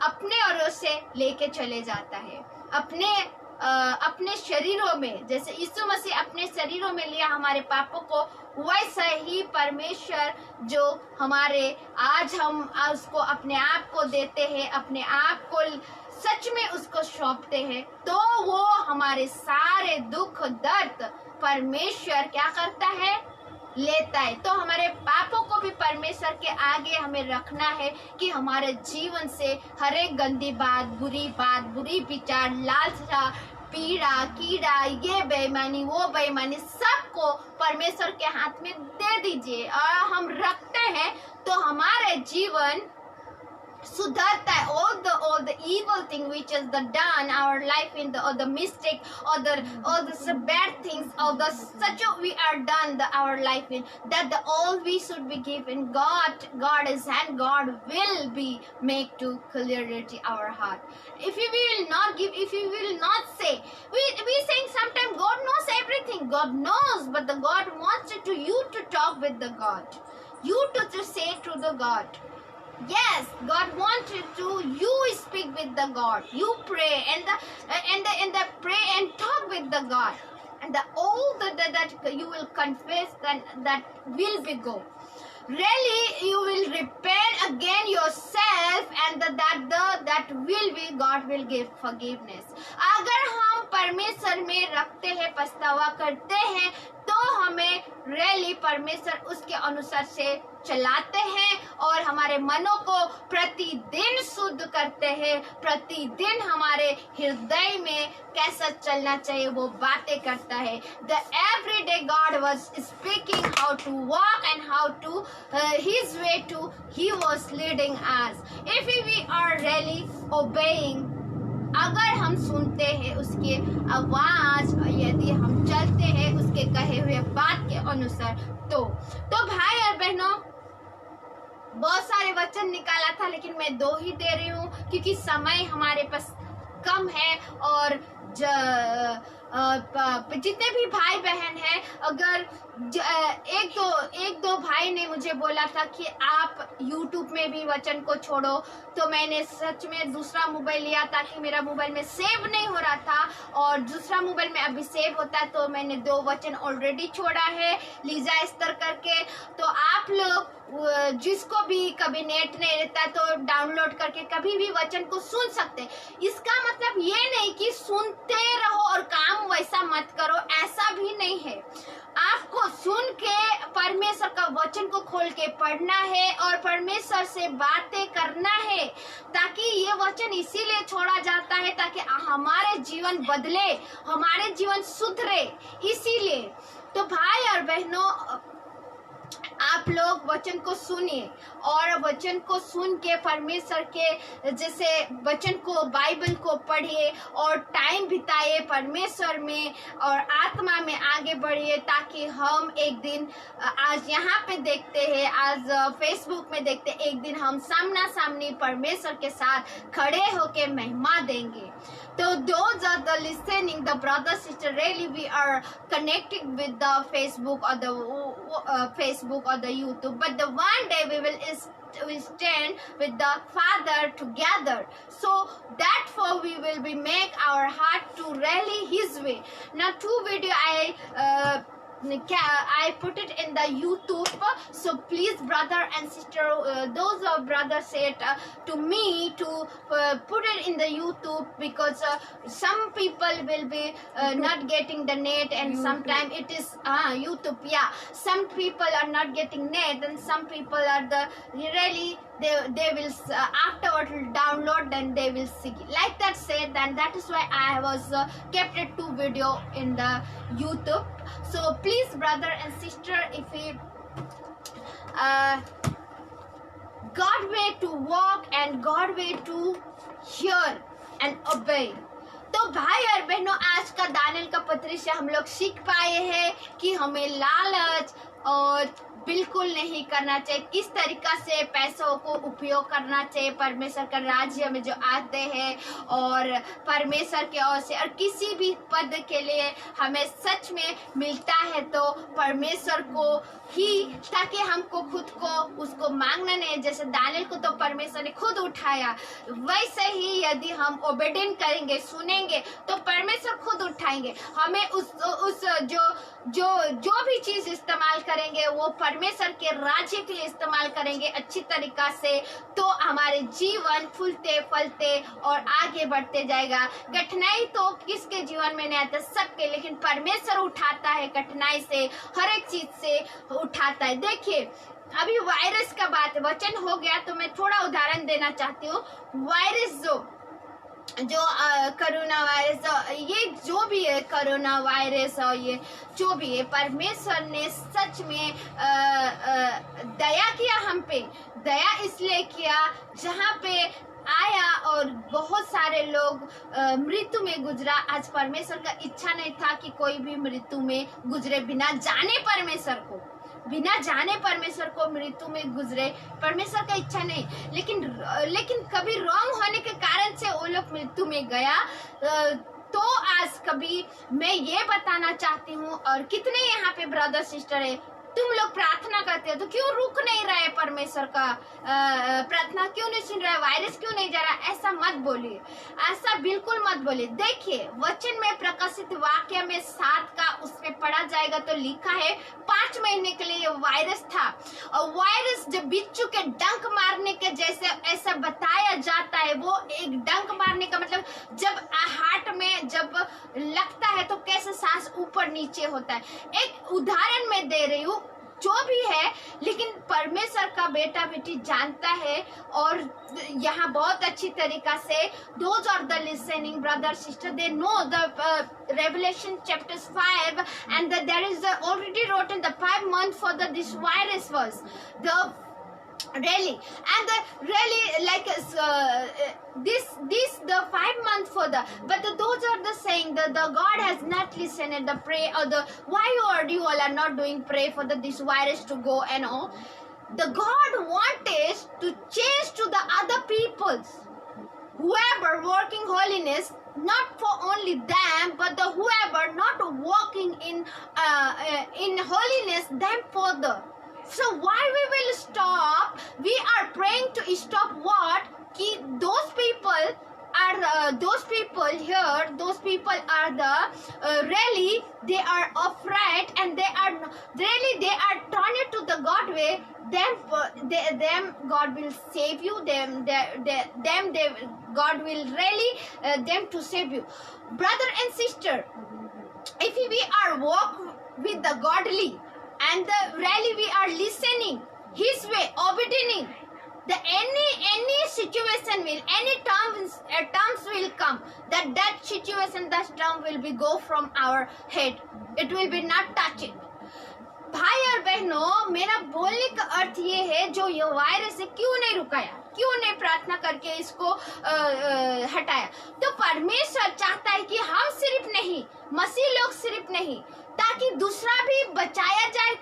अपने ओर से लेके चले जाता है। अपने शरीरों में, जैसे यीशु मसीह अपने शरीरों में लिया हमारे पापों को, वैसा ही परमेश्वर जो हमारे आज हम उसको अपने आप को देते हैं, अपने आप को सच में उसको सौंपते हैं, तो वो हमारे सारे दुख दर्द परमेश्वर क्या करता है, लेता है। तो हमारे पापों को भी परमेश्वर के आगे हमें रखना है कि हमारे जीवन से हर एक गंदी बात, बुरी विचार, लालसा, पीड़ा, कीड़ा, ये बेईमानी, वो बेईमानी, सबको परमेश्वर के हाथ में दे दीजिए और हम रखते हैं तो हमारे जीवन सुधरता है। all the evil thing which is the done our life in the, or the mistake, or the bad things, or the such we are done our life in, that all we should be given God is, and God will be make to clarity our heart. If we will not give, if we will not say, we saying sometimes God knows everything, God knows, but the God wants you to talk with the God, you to say to the God. Yes, God wanted you speak with the God. You pray and pray and talk with the God, and all that you will confess, that will be go. Really, you will repent again yourself, and that will be, God will give forgiveness. अगर हम परमेश्वर में रखते हैं, पछतावा करते हैं, तो हमें रैली परमेश्वर उसके अनुसार से चलाते हैं और हमारे मनों को प्रतिदिन शुद्ध करते हैं। प्रतिदिन हमारे हृदय में कैसा चलना चाहिए वो बातें करता है। The everyday God was speaking how to walk and how to His way to He was leading us. If we are really obeying, अगर हम सुनते हैं उसके आवाज, यदि हम चलते हैं उसके कहे हुए बात के अनुसार, तो भाई और बहनों, बहुत सारे वचन निकाला था, लेकिन मैं 2 ही दे रही हूँ क्योंकि समय हमारे पास कम है। और जितने भी भाई बहन हैं, अगर एक दो भाई ने मुझे बोला था कि आप YouTube में भी वचन को छोड़ो, तो मैंने सच में दूसरा मोबाइल लिया ताकि मेरा मोबाइल में सेव नहीं हो रहा था, और दूसरा मोबाइल में अभी सेव होता है, तो मैंने 2 वचन ऑलरेडी छोड़ा है लीजा स्तर करके। तो आप लोग जिसको भी कभी नेट नहीं रहता तो डाउनलोड करके कभी भी वचन को सुन सकते। इसका मतलब ये नहीं कि सुनते रहो और काम वैसा मत करो, ऐसा भी नहीं है। आपको सुन के परमेश्वर का वचन को खोल के पढ़ना है और परमेश्वर से बातें करना है, ताकि ये वचन इसीलिए छोड़ा जाता है ताकि हमारे जीवन बदले, हमारे जीवन सुधरे। इसीलिए तो भाई और बहनों, आप लोग वचन को सुनिए और वचन को सुन के परमेश्वर के जैसे वचन को, बाइबल को पढ़िए और टाइम बिताइए परमेश्वर में और आत्मा में आगे बढ़िए, ताकि हम एक दिन, आज यहाँ पे देखते हैं, आज फेसबुक में देखते हैं, एक दिन हम सामना सामनी परमेश्वर के साथ खड़े होके महिमा देंगे. So those are the listening, the brother sister, really we are connected with the Facebook or the YouTube, but the one day we stand with the Father together. So therefore we will be make our heart to really His way. Now two video I put it in the YouTube, so please brother and sister, those brothers said to me to put it in the YouTube, because some people will be not getting the net, and sometimes it is YouTube, yeah, some people are not getting net and some people are the really they will afterward download, then they will see like that said, and that is why I was kept it 2 video in the YouTube. So please brother and sister, if we God way to walk and God way to hear and obey. तो भाई और बहनों, आज का Daniel का पत्री से हम लोग सीख पाए हैं कि हमें लालच और बिल्कुल नहीं करना चाहिए, किस तरीका से पैसों को उपयोग करना चाहिए परमेश्वर का राज्य में जो आते हैं और परमेश्वर के ओर से, और किसी भी पद के लिए हमें सच में मिलता है तो परमेश्वर को ही, ताकि हमको खुद को उसको मांगना नहीं. जैसे दानियल को तो परमेश्वर ने खुद उठाया, वैसे ही यदि हम ओबेडेंट करेंगे, सुनेंगे, तो परमेश्वर खुद उठाएंगे. हमें उस जो भी चीज इस्तेमाल करेंगे वो परमेश्वर के राज्य के लिए इस्तेमाल करेंगे अच्छी तरीका से, तो हमारे जीवन फूलते फलते और आगे बढ़ते जाएगा. कठिनाई तो किसके जीवन में नहीं आता, सबके, लेकिन परमेश्वर उठाता है कठिनाई से, हर एक चीज से उठाता है. देखिए अभी वायरस का बात, वचन हो गया, तो मैं थोड़ा उदाहरण देना चाहती हूँ. वायरस जो कोरोना वायरस, ये जो भी है कोरोना वायरस और ये जो भी है, परमेश्वर ने सच में दया किया हम पे. दया इसलिए किया जहाँ पे आया और बहुत सारे लोग मृत्यु में गुजरा. आज परमेश्वर का इच्छा नहीं था कि कोई भी मृत्यु में गुजरे, बिना जाने परमेश्वर को मृत्यु में गुजरे, परमेश्वर का इच्छा नहीं. लेकिन कभी रॉन्ग होने के कारण से वो लोग मृत्यु में गया. तो आज कभी मैं ये बताना चाहती हूँ, और कितने यहाँ पे ब्रदर सिस्टर है, तुम लोग प्रार्थना करते हो तो क्यों रुक नहीं रहे परमेश्वर का प्रार्थना क्यों नहीं सुन रहे, वायरस क्यों नहीं जा रहा, ऐसा मत बोलिए, ऐसा बिल्कुल मत बोलिए. देखिए वचन में प्रकाशित वाक्य में 7 का उसमें पढ़ा जाएगा तो लिखा है 5 महीने के लिए ये वायरस था, और वायरस जब बिच्छू के डंक मारने के जैसे ऐसा बताया जाता है. वो एक डंक मारने का मतलब जब हार्ट में जब लगता है तो कैसे सांस ऊपर नीचे होता है. एक उदाहरण मैं दे रही हूँ जो भी है, लेकिन परमेश्वर का बेटा बेटी जानता है, और यहाँ बहुत अच्छी तरीका से those are the listening brother sister, they know the Revelation chapters 5, and there is already written the 5 months for this virus was the really, and really like this the 5 months for the, but those are the saying that the God has not listened and the pray, or the why you all are not doing pray for this virus to go and all. The God wanted to change to the other peoples, whoever working holiness, not for only them, but the whoever not walking in holiness, them further. So why we will stop? We are praying to stop what? Ki those people are those people here. Those people are the really they are afraid, and they are really they are turning to the God way. Them God will save you. God will really them to save you, brother and sister. If we are walk with the godly, and really we are listening His way, obeying, the any situation will, any terms will come, that situation, that term will be go from our head. It will be not touching. भाई और बहनों, मेरा बोलने का अर्थ ये है, जो ये वायरस है क्यों नहीं रुकाया, क्यों नहीं प्रार्थना करके इसको हटाया? तो परमेश्वर चाहता है कि हम सिर्फ नहीं, मसीह लोग सिर्फ नहीं, ताकि दूसरा भी बचाया जाए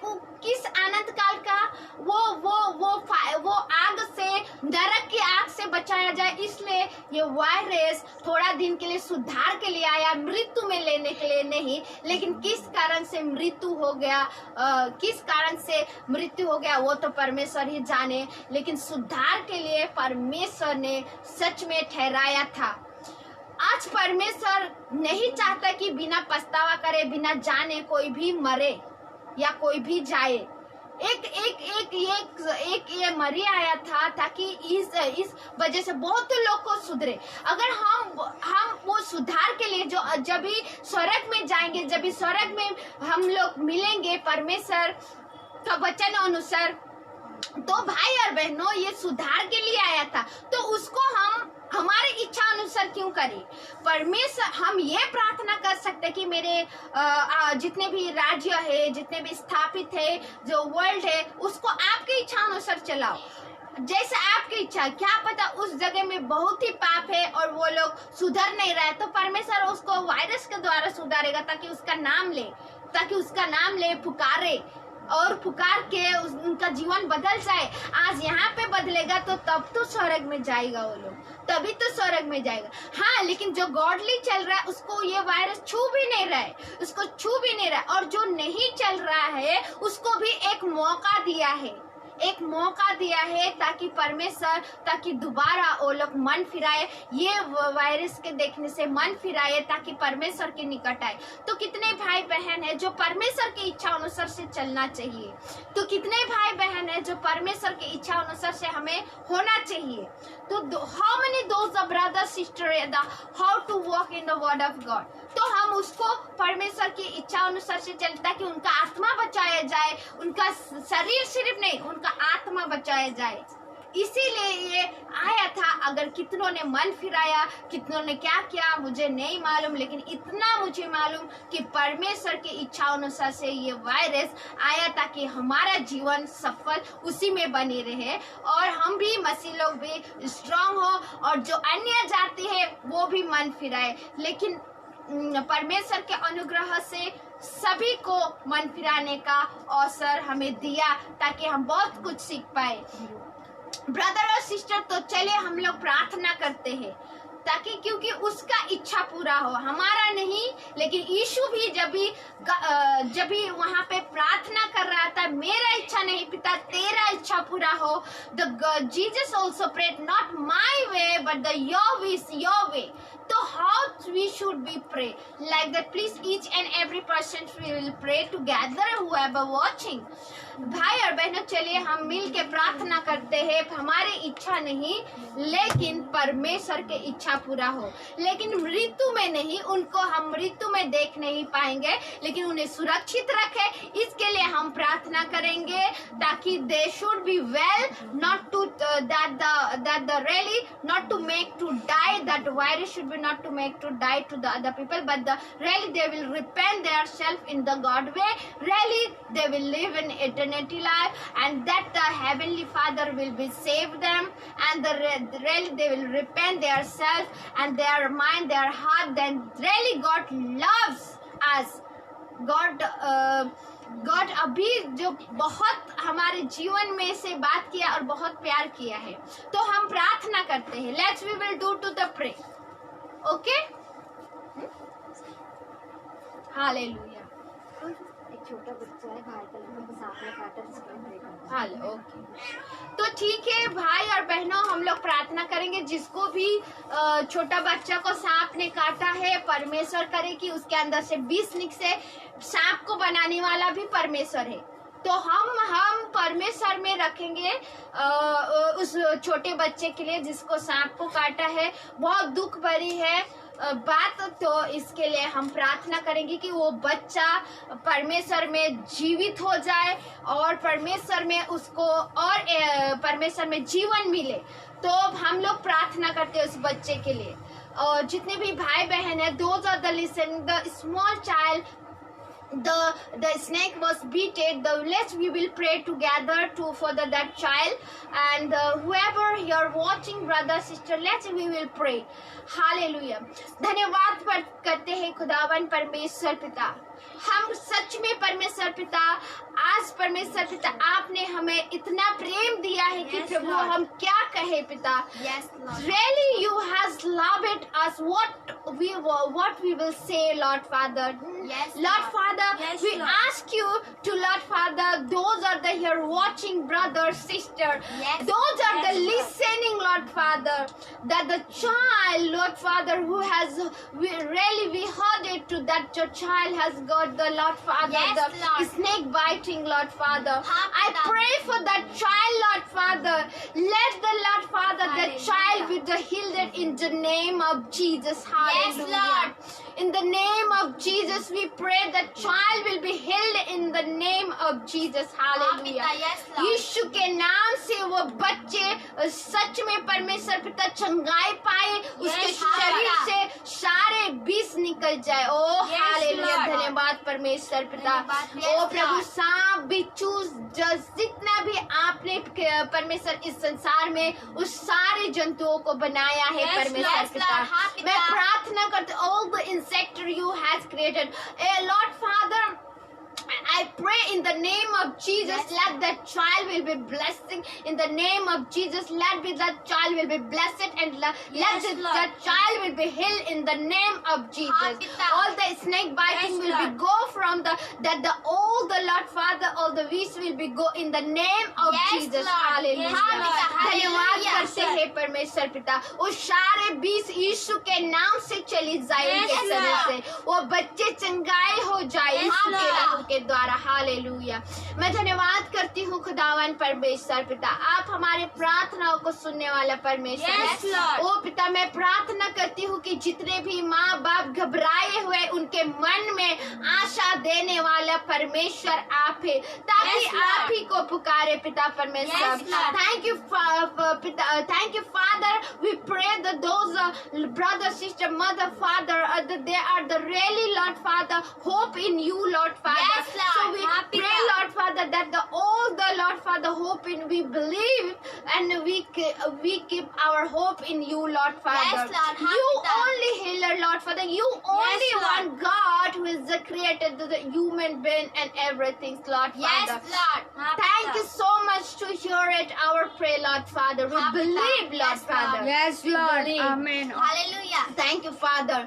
किस अनंत काल का, वो आग से, नरक की आग से बचाया जाए। इसलिए ये वायरस थोड़ा दिन के लिए सुधार के लिए आया, मृत्यु में लेने के लिए नहीं। लेकिन किस कारण से मृत्यु हो गया, किस कारण से मृत्यु हो गया वो तो परमेश्वर ही जाने, लेकिन सुधार के लिए परमेश्वर ने सच में ठहराया था। आज परमेश्वर नहीं चाहता कि बिना पछतावा करे, बिना जाने कोई भी मरे या कोई भी जाए। एक ये मरी आया था ताकि इस वजह से बहुत लोग को सुधरे। अगर हम वो सुधार के लिए जब भी स्वर्ग में जाएंगे, जब भी स्वर्ग में हम लोग मिलेंगे परमेश्वर का वचन अनुसार, तो भाई और बहनों ये सुधार के लिए आया था, तो उसको हम हमारे इच्छा अनुसार क्यों करें? परमेश्वर, हम ये प्रार्थना कर सकते कि मेरे जितने भी राज्य है, जितने भी स्थापित है, जो वर्ल्ड है, उसको आपकी इच्छा अनुसार चलाओ, जैसे आपकी इच्छा। क्या पता उस जगह में बहुत ही पाप है और वो लोग सुधर नहीं रहे, तो परमेश्वर उसको वायरस के द्वारा सुधारेगा, ताकि उसका नाम ले, पुकारे और पुकार के उनका जीवन बदल जाए। आज यहाँ पे बदलेगा तो तब तो स्वर्ग में जाएगा वो लोग, तभी तो स्वर्ग में जाएगा। हाँ, लेकिन जो गॉडली चल रहा है उसको ये वायरस छू भी नहीं रहा है, और जो नहीं चल रहा है उसको भी एक मौका दिया है ताकि परमेश्वर, ताकि दोबारा वो लोग मन फिराए, ये वायरस के देखने से मन फिराए, ताकि परमेश्वर के निकट आए। तो कितने भाई बहन है जो परमेश्वर की इच्छा अनुसार से चलना चाहिए? तो कितने भाई बहन है जो परमेश्वर की इच्छा अनुसार से हमें होना चाहिए? तो how many those of brother sister how to walk in the word of God? तो हम उसको परमेश्वर की इच्छा अनुसार से चलते, ताकि उनका आत्मा बचाया जाए, उनका शरीर सिर्फ नहीं, उनका आत्मा बचाया जाए। इसीलिए ये आया था। अगर कितनों ने मन फिराया, कितनों ने क्या किया मुझे नहीं मालूम, लेकिन इतना मुझे मालूम कि परमेश्वर की इच्छा अनुसार से ये वायरस आया ताकि हमारा जीवन सफल उसी में बने रहे, और हम भी मसीह लोग भी स्ट्रांग हो, और जो अन्य जाति है वो भी मन फिराए। लेकिन परमेश्वर के अनुग्रह से सभी को मन फिराने का अवसर हमें दिया, ताकि हम बहुत कुछ सीख पाए। ब्रदर और सिस्टर, तो चलिए हम लोग प्रार्थना करते हैं, ताकि क्योंकि उसका इच्छा पूरा हो, हमारा नहीं। लेकिन यीशु भी जब भी वहाँ पे प्रार्थना कर रहा था, मेरा इच्छा नहीं पिता तेरा इच्छा पूरा हो, Jesus also prayed not my way but the your way. तो how we should be pray like that? Please each and every person will pray together, whoever watching. भाई और बहनों, चलिए हम मिल के प्रार्थना करते हैं। हमारी इच्छा नहीं, लेकिन परमेश्वर की इच्छा पूरा हो। लेकिन मृत्यु में नहीं, उनको हम मृत्यु में देख नहीं पाएंगे, लेकिन उन्हें सुरक्षित रखे, इसके लिए हम प्रार्थना करेंगे, ताकि they should be well, not to that the really not to make to die, that virus should be not to make to die to the other people, but really they will repent their self in the God way. Really they will live in eternity life, and that the heavenly Father will be save them, and really they will repent their self and their mind, their heart. Then really God loves us. God अभी जो बहुत हमारे जीवन में से बात किया और बहुत प्यार किया है, तो हम प्रार्थना करते हैं। Let's we will do to the pray, okay? Hallelujah. एक छोटा बच्चा है, भाई का लड़का सांप ने काटा, जिसको हाल ओके। तो ठीक है भाई और बहनों, हम लोग प्रार्थना करेंगे, जिसको भी छोटा बच्चा को सांप ने काटा है, परमेश्वर करे कि उसके अंदर से विष निकले। सांप को बनाने वाला भी परमेश्वर है, तो हम परमेश्वर में रखेंगे उस छोटे बच्चे के लिए जिसको सांप को काटा है। बहुत दुख भरी है बात, तो इसके लिए हम प्रार्थना करेंगे कि वो बच्चा परमेश्वर में जीवित हो जाए, और परमेश्वर में उसको और परमेश्वर में जीवन मिले। तो हम लोग प्रार्थना करते हैं उस बच्चे के लिए। और जितने भी भाई बहन है, those are the listening, the small child the snake was beaten. Let's we will pray together to for that child, and whoever you're watching, brother sister, let's we will pray. Hallelujah. धन्यवाद करते हैं खुदावन परमेश्वर पिता। हम सच में परमेश्वर पिता, आज परमेश्वर पिता आपने हमें इतना प्रेम दिया है कि प्रभु हम क्या कहे पिता। Yes, Lord. Really, you has loved us. What we will say, Lord Father. Yes, Lord Father, Yes, we Lord. ask you to, Lord Father, those are the here watching brother, sister. Yes, Those are the Yes, Lord. listening, Lord Father, that the child, Lord Father, who has we heard it to that your child has got the Lord Father, Yes, the Lord. snake biting, Lord Father. I Father. pray for that child, Lord Father. Let the Lord Father, the Hallelujah. child be the healed in the name of Jesus. Hallelujah. Lord. In the name of Jesus, we pray that child will be healed in the name of Jesus. Hallelujah. पिता, yes, Lord. यीशु के नाम से वो बच्चे सच में परमेश्वर पिता चंगाई पाए, उसके शरीर Father. से सारे विष निकल जाए। ओ Yes, हालेलुया, Lord. धन्यवाद परमेश्वर पिता। धन्यवाद, ओ yes, प्रभु, Lord. सांप बिच्छू जितना भी आपने परमेश्वर इस संसार में उस सारे जंतुओं को बनाया है Yes, परमेश्वर Lord. पिता। हाँ, पिता। मैं प्रार्थना करती, all the insect you has created, Lord Father, I pray in the name of Jesus, Yes. let that child will be blessing. In the name of Jesus, let be that child will be blessed, and let Yes, Lord. that child will be healed in the name of Jesus. Pita. All the snake biting Yes, will be Lord. go from all the Lord Father, all the weeds will be go in the name of Yes, Jesus. Lord. Hallelujah. Yes, Lord. धन्यवाद Hallelujah, करते sir. हैं परमेश्वर पिता, वो सारे बीज यीशु के नाम से चली जाए Yes, उनके शरीर Lord. से, वो बच्चे चंगाई हो जाए Yes, यीशु के Lord. नाम के द्वारा। हालेलुया। मैं धन्यवाद करती हूँ खुदावन परमेश्वर पिता, आप हमारे प्रार्थनाओं को सुनने वाला परमेश्वर Yes, है। Lord. ओ पिता, मैं प्रार्थना करती हूँ कि जितने भी माँ बाप घबराए हुए, उनके मन में आशा देने वाला परमेश्वर आप है, ताकि Yes, Lord. आप ही को पुकारे पिता परमेश्वर। Yes, Lord. Thank you, पिता, thank you, Father. We pray that those brother, sister, mother, father, they are the really, Lord Father, hope in you, Lord Father. Yes, Lord. So we Happy pray, God. Lord Father, that all the Lord Father hope in, we believe, and we keep our hope in you, Lord Father. Yes, Lord. Happy You God. only healer, Lord Father. You only Lord. one God who is the creator, the human being and everything, Lord Yes, Father. Lord. Thank you so much to hear it, our prayer, Lord Father. We Happy believe, God. Lord Yes, Father. Lord. Yes, We Lord. believe. Amen. Hallelujah. Thank you father.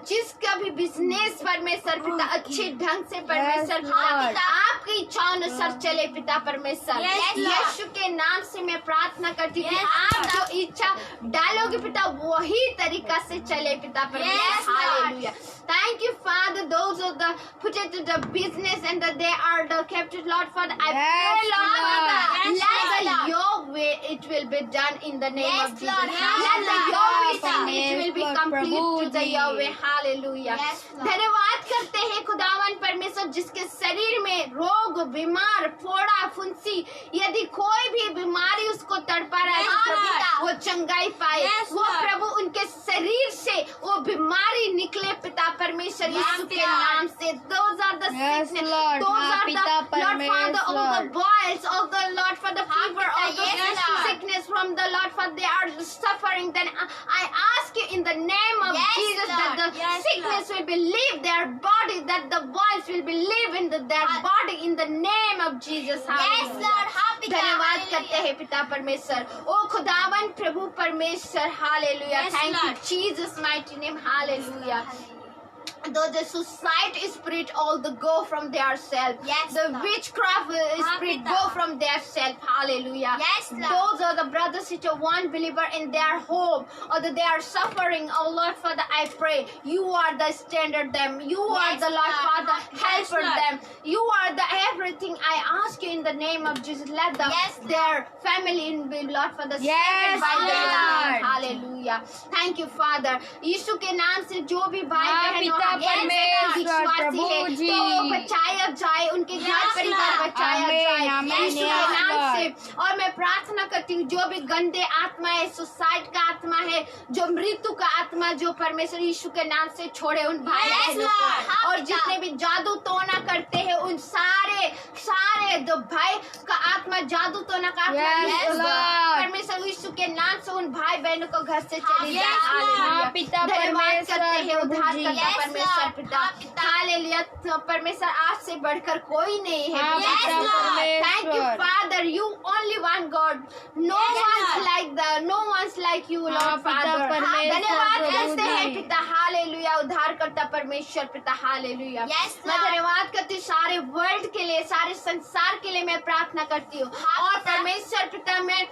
जिसका भी business परमेश्वर पिता अच्छे ढंग से परमेश्वर Yes, पिता Lord. आपकी इच्छा अनुसार चले पिता परमेश्वर। Yes, Lord. यीशु के नाम से मैं प्रार्थना करती हूँ कि Yes, आप Lord. जो इच्छा डालोगे पिता वही तरीका से चले पिता Yes, परमेश्वर। Lord. Hallelujah. Thank you, Father. Those are the put it to the business and that they are the captive, Lord Father. I Yes, pray, Lord Lord. Father, Yes, let Lord. your way it will be done in the name Yes, of Jesus. Lord. Yes, Let the Lord. your way Yes, thing it will be Lord. complete to प्रभु the जी। your way. Hallelujah. Yes, Lord. धन्यवाद करते हैं खुदावन परमेश्वर, जिसके शरीर में रोग, बीमार, फोड़ा, फुंसी, यदि कोई भी बीमारी उसको तड़पा रहा है, Yes, तो प्रभु Lord. वो चंगाई पाए। Yes, वो Lord. प्रभु उनके शरीर से वो बीमारी निकले पिता परमेश्वर Yes, यीशु के Lord. नाम से। Those are the Yes, sickness. Lord. Those हाँ, are पिता the Lord Father, all the परमेश्वर। boils, all the Lord Father fever, पिता, all the yes, Lord. sickness from the Lord Father, they are suffering. Then I ask you in the name of Yes, Jesus that Lord. the Yes, sickness will be leave their body, that the boils will be leave in their body in the name of Jesus. Yes, Hallelujah. Lord. हाँ, पिता. धन्यवाद Hallelujah. करते हैं पिता परमेश्वर। ओ खुदावन प्रभु परमेश्वर। Hallelujah. Yes, thank you Lord. Jesus mighty name. Hallelujah. Though the suicide spirit all the go from their self. Yes, The Lord. witchcraft spirit Pita. go from their self. Hallelujah. Yes, Lord. Those are the brothers sister one believer in their home, or that they are suffering. Oh Lord Father, I pray you are the standard them. You are Yes, the Lord Lord. Father Yes, helper Lord. them. You are the everything. I ask you in the name of Jesus, let them Yes, Lord. their family be Lord Father Yes, saved by the Lord. Lord. Hallelujah. Thank you Father. यीशु के नाम से जो भी भाई हाँ, बहन पिता वहाँ परमेश्वर, निवासी है प्रभु जी। तो वो बचाया जाए, उनके घर Yes, परिवार Lord. बचाया Amen, जाए amen, यीशु के yes, नाम Lord. से। और मैं प्रार्थना करती हूँ जो भी गंदे आत्मा है, सुसाइड का आत्मा है, जो मृत्यु का आत्मा, जो परमेश्वर यीशु के नाम से छोड़े उन भाई Yes, बहनों Lord. को, और जितने भी जादू टोना करते हैं उन सारे जो भाई का आत्मा, जादू टोना का आत्मा, Yes, यीशु- Lord. परमेश्वर यीशु के नाम से उन भाई बहनों को घर से चली Yes, जाए। Lord. हालेलुया। पिता धन्यवाद परमेश्वर, करते हैं प्रभु उद्धार जी। करता Yes, परमेश्वर Lord. पिता। हाँ, पिता। हालेलुया। तो परमेश्वर आज से बढ़कर कोई नहीं है। हाँ, पिता पिता परमेश्वर। Thank you, परमेश्वर। Father. You only one God. No Yes, one's Lord. like you, हाँ, Lord पिता Father. परमेश्वर, धन्यवाद प्रभु करते जी। हैं पिता। हालेलुया। उद्धार करता परमेश्वर पिता। हालेलुया। Yes, मैं Lord. धन्यवाद करती हूँ सारे वर्ल्ड के लिए, सारे संसार के लिए मैं प्रार्थना करती हूँ। हाँ, और पिता। परमेश्वर पिता मैं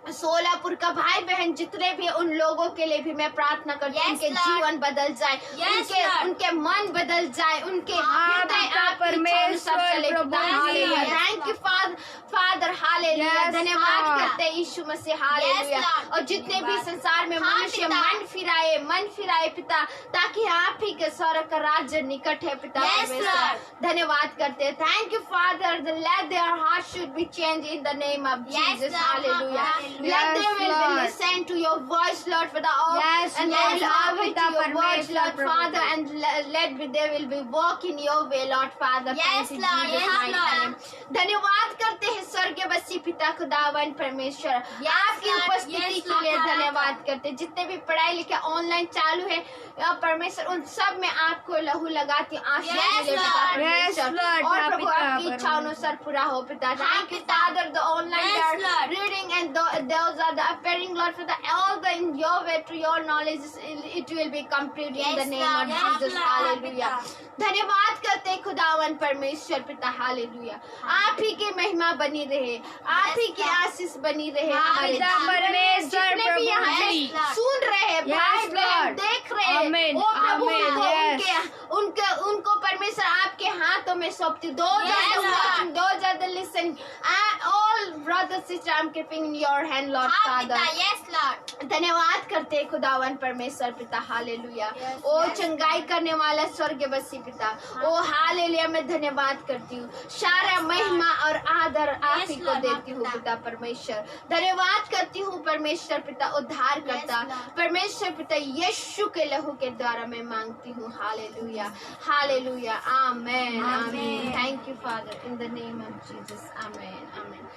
सोलापुर का भाई बहन जितने भी उन लोगों के लिए भी मैं प्रार्थना करती हूँ, Yes, उनके Lord. जीवन बदल जाए, Yes, Lord. उनके मन बदल जाए, उनके हाँ, हृदय पिता आपकी इच्छा अनुसार परमेश्वर, चले प्रभु पिता। जी। Hallelujah. Yes, thank you father. Hallelujah. Yes, धन्यवाद Lord. करते हैं यीशु मसीह। हालेलुया। Lord. और जितने भी धन्यवाद। संसार में हाँ, मनुष्य पिता। मन फिराए पिता, ताकि आप ही के स्वर्ग का राज्य निकट है पिता Yes, परमेश्वर। Lord. धन्यवाद करते हैं। Thank you father. Let their heart should be changed in the name of Yes, Jesus. Lord. Hallelujah. Hallelujah. Let Yes, them will be Lord. listen to your voice, Lord, for the all, Yes, and yes, they will Lord, obey to पिता your words, परमेश्वर, Lord प्रभु Father, जी। and they will be walk in your way, Lord Father. Yes, Thank you, Lord, Jesus, yes, mighty Lord. name. धन्यवाद करते हैं स्वर्गवासी पिता खुदावन परमेश्वर। Yes, आपकी Lord, उपस्थिति yes, के लिए Lord. धन्यवाद करते हैं। जितने भी पढ़ाई लिखाई ऑनलाइन चालू है परमेश्वर, उन सब में आपको लहू लगाती हूँ। आशीष Yes, मिले पिता Lord. परमेश्वर। Yes, Lord. और हाँ, प्रभु पिता आपकी इच्छा परमेश्वर। अनुसार पूरा हो पिता। हाँ, Thank you, पिता। Father. The online Yes, they are Lord. reading and those are the appearing, Lord, for the all the in your way to your knowledge it will be complete in the Yes, name Lord. of Yes, Jesus. Lord. Hallelujah. धन्यवाद करते हैं खुदावन परमेश्वर पिता। Hallelujah. आप ही की महिमा बनी रहे, आप ही की Lord. आशीष बनी रहे हाँ, हमारे पिता जीवन में। परमेश्वर, जितने भी यहाँ प्रभु से जी। सुन रहे हैं, Yes, भाई बहन Lord. देख रहे हैं, Amen. वो प्रभु Amen. को Yes. उनको परमेश्वर आपके हाथों में सौंपती। Yes, Lord. those are the listening, all brothers sisters I'm keeping in your hand, Lord हाँ, Father. पिता। Yes, Lord. धन्यवाद करते हैं खुदावन परमेश्वर पिता। हालेलुया। Yes, ओ yes. चंगाई करने वाला स्वर्गवासी पिता, ओ हालेलुया। मैं धन्यवाद करती हूँ। सारा महिमा और आदर आप Yes, ही को Lord, देती हूँ पिता। पिता परमेश्वर। धन्यवाद करती हूँ परमेश्वर पिता उद्धार करता Yes, Lord. परमेश्वर पिता यीशु के लहू के द्वारा मैं मांगती हूँ। Hallelujah. Hallelujah. Amen. Amen. Amen. Thank you father in the name of Jesus. Amen. Amen.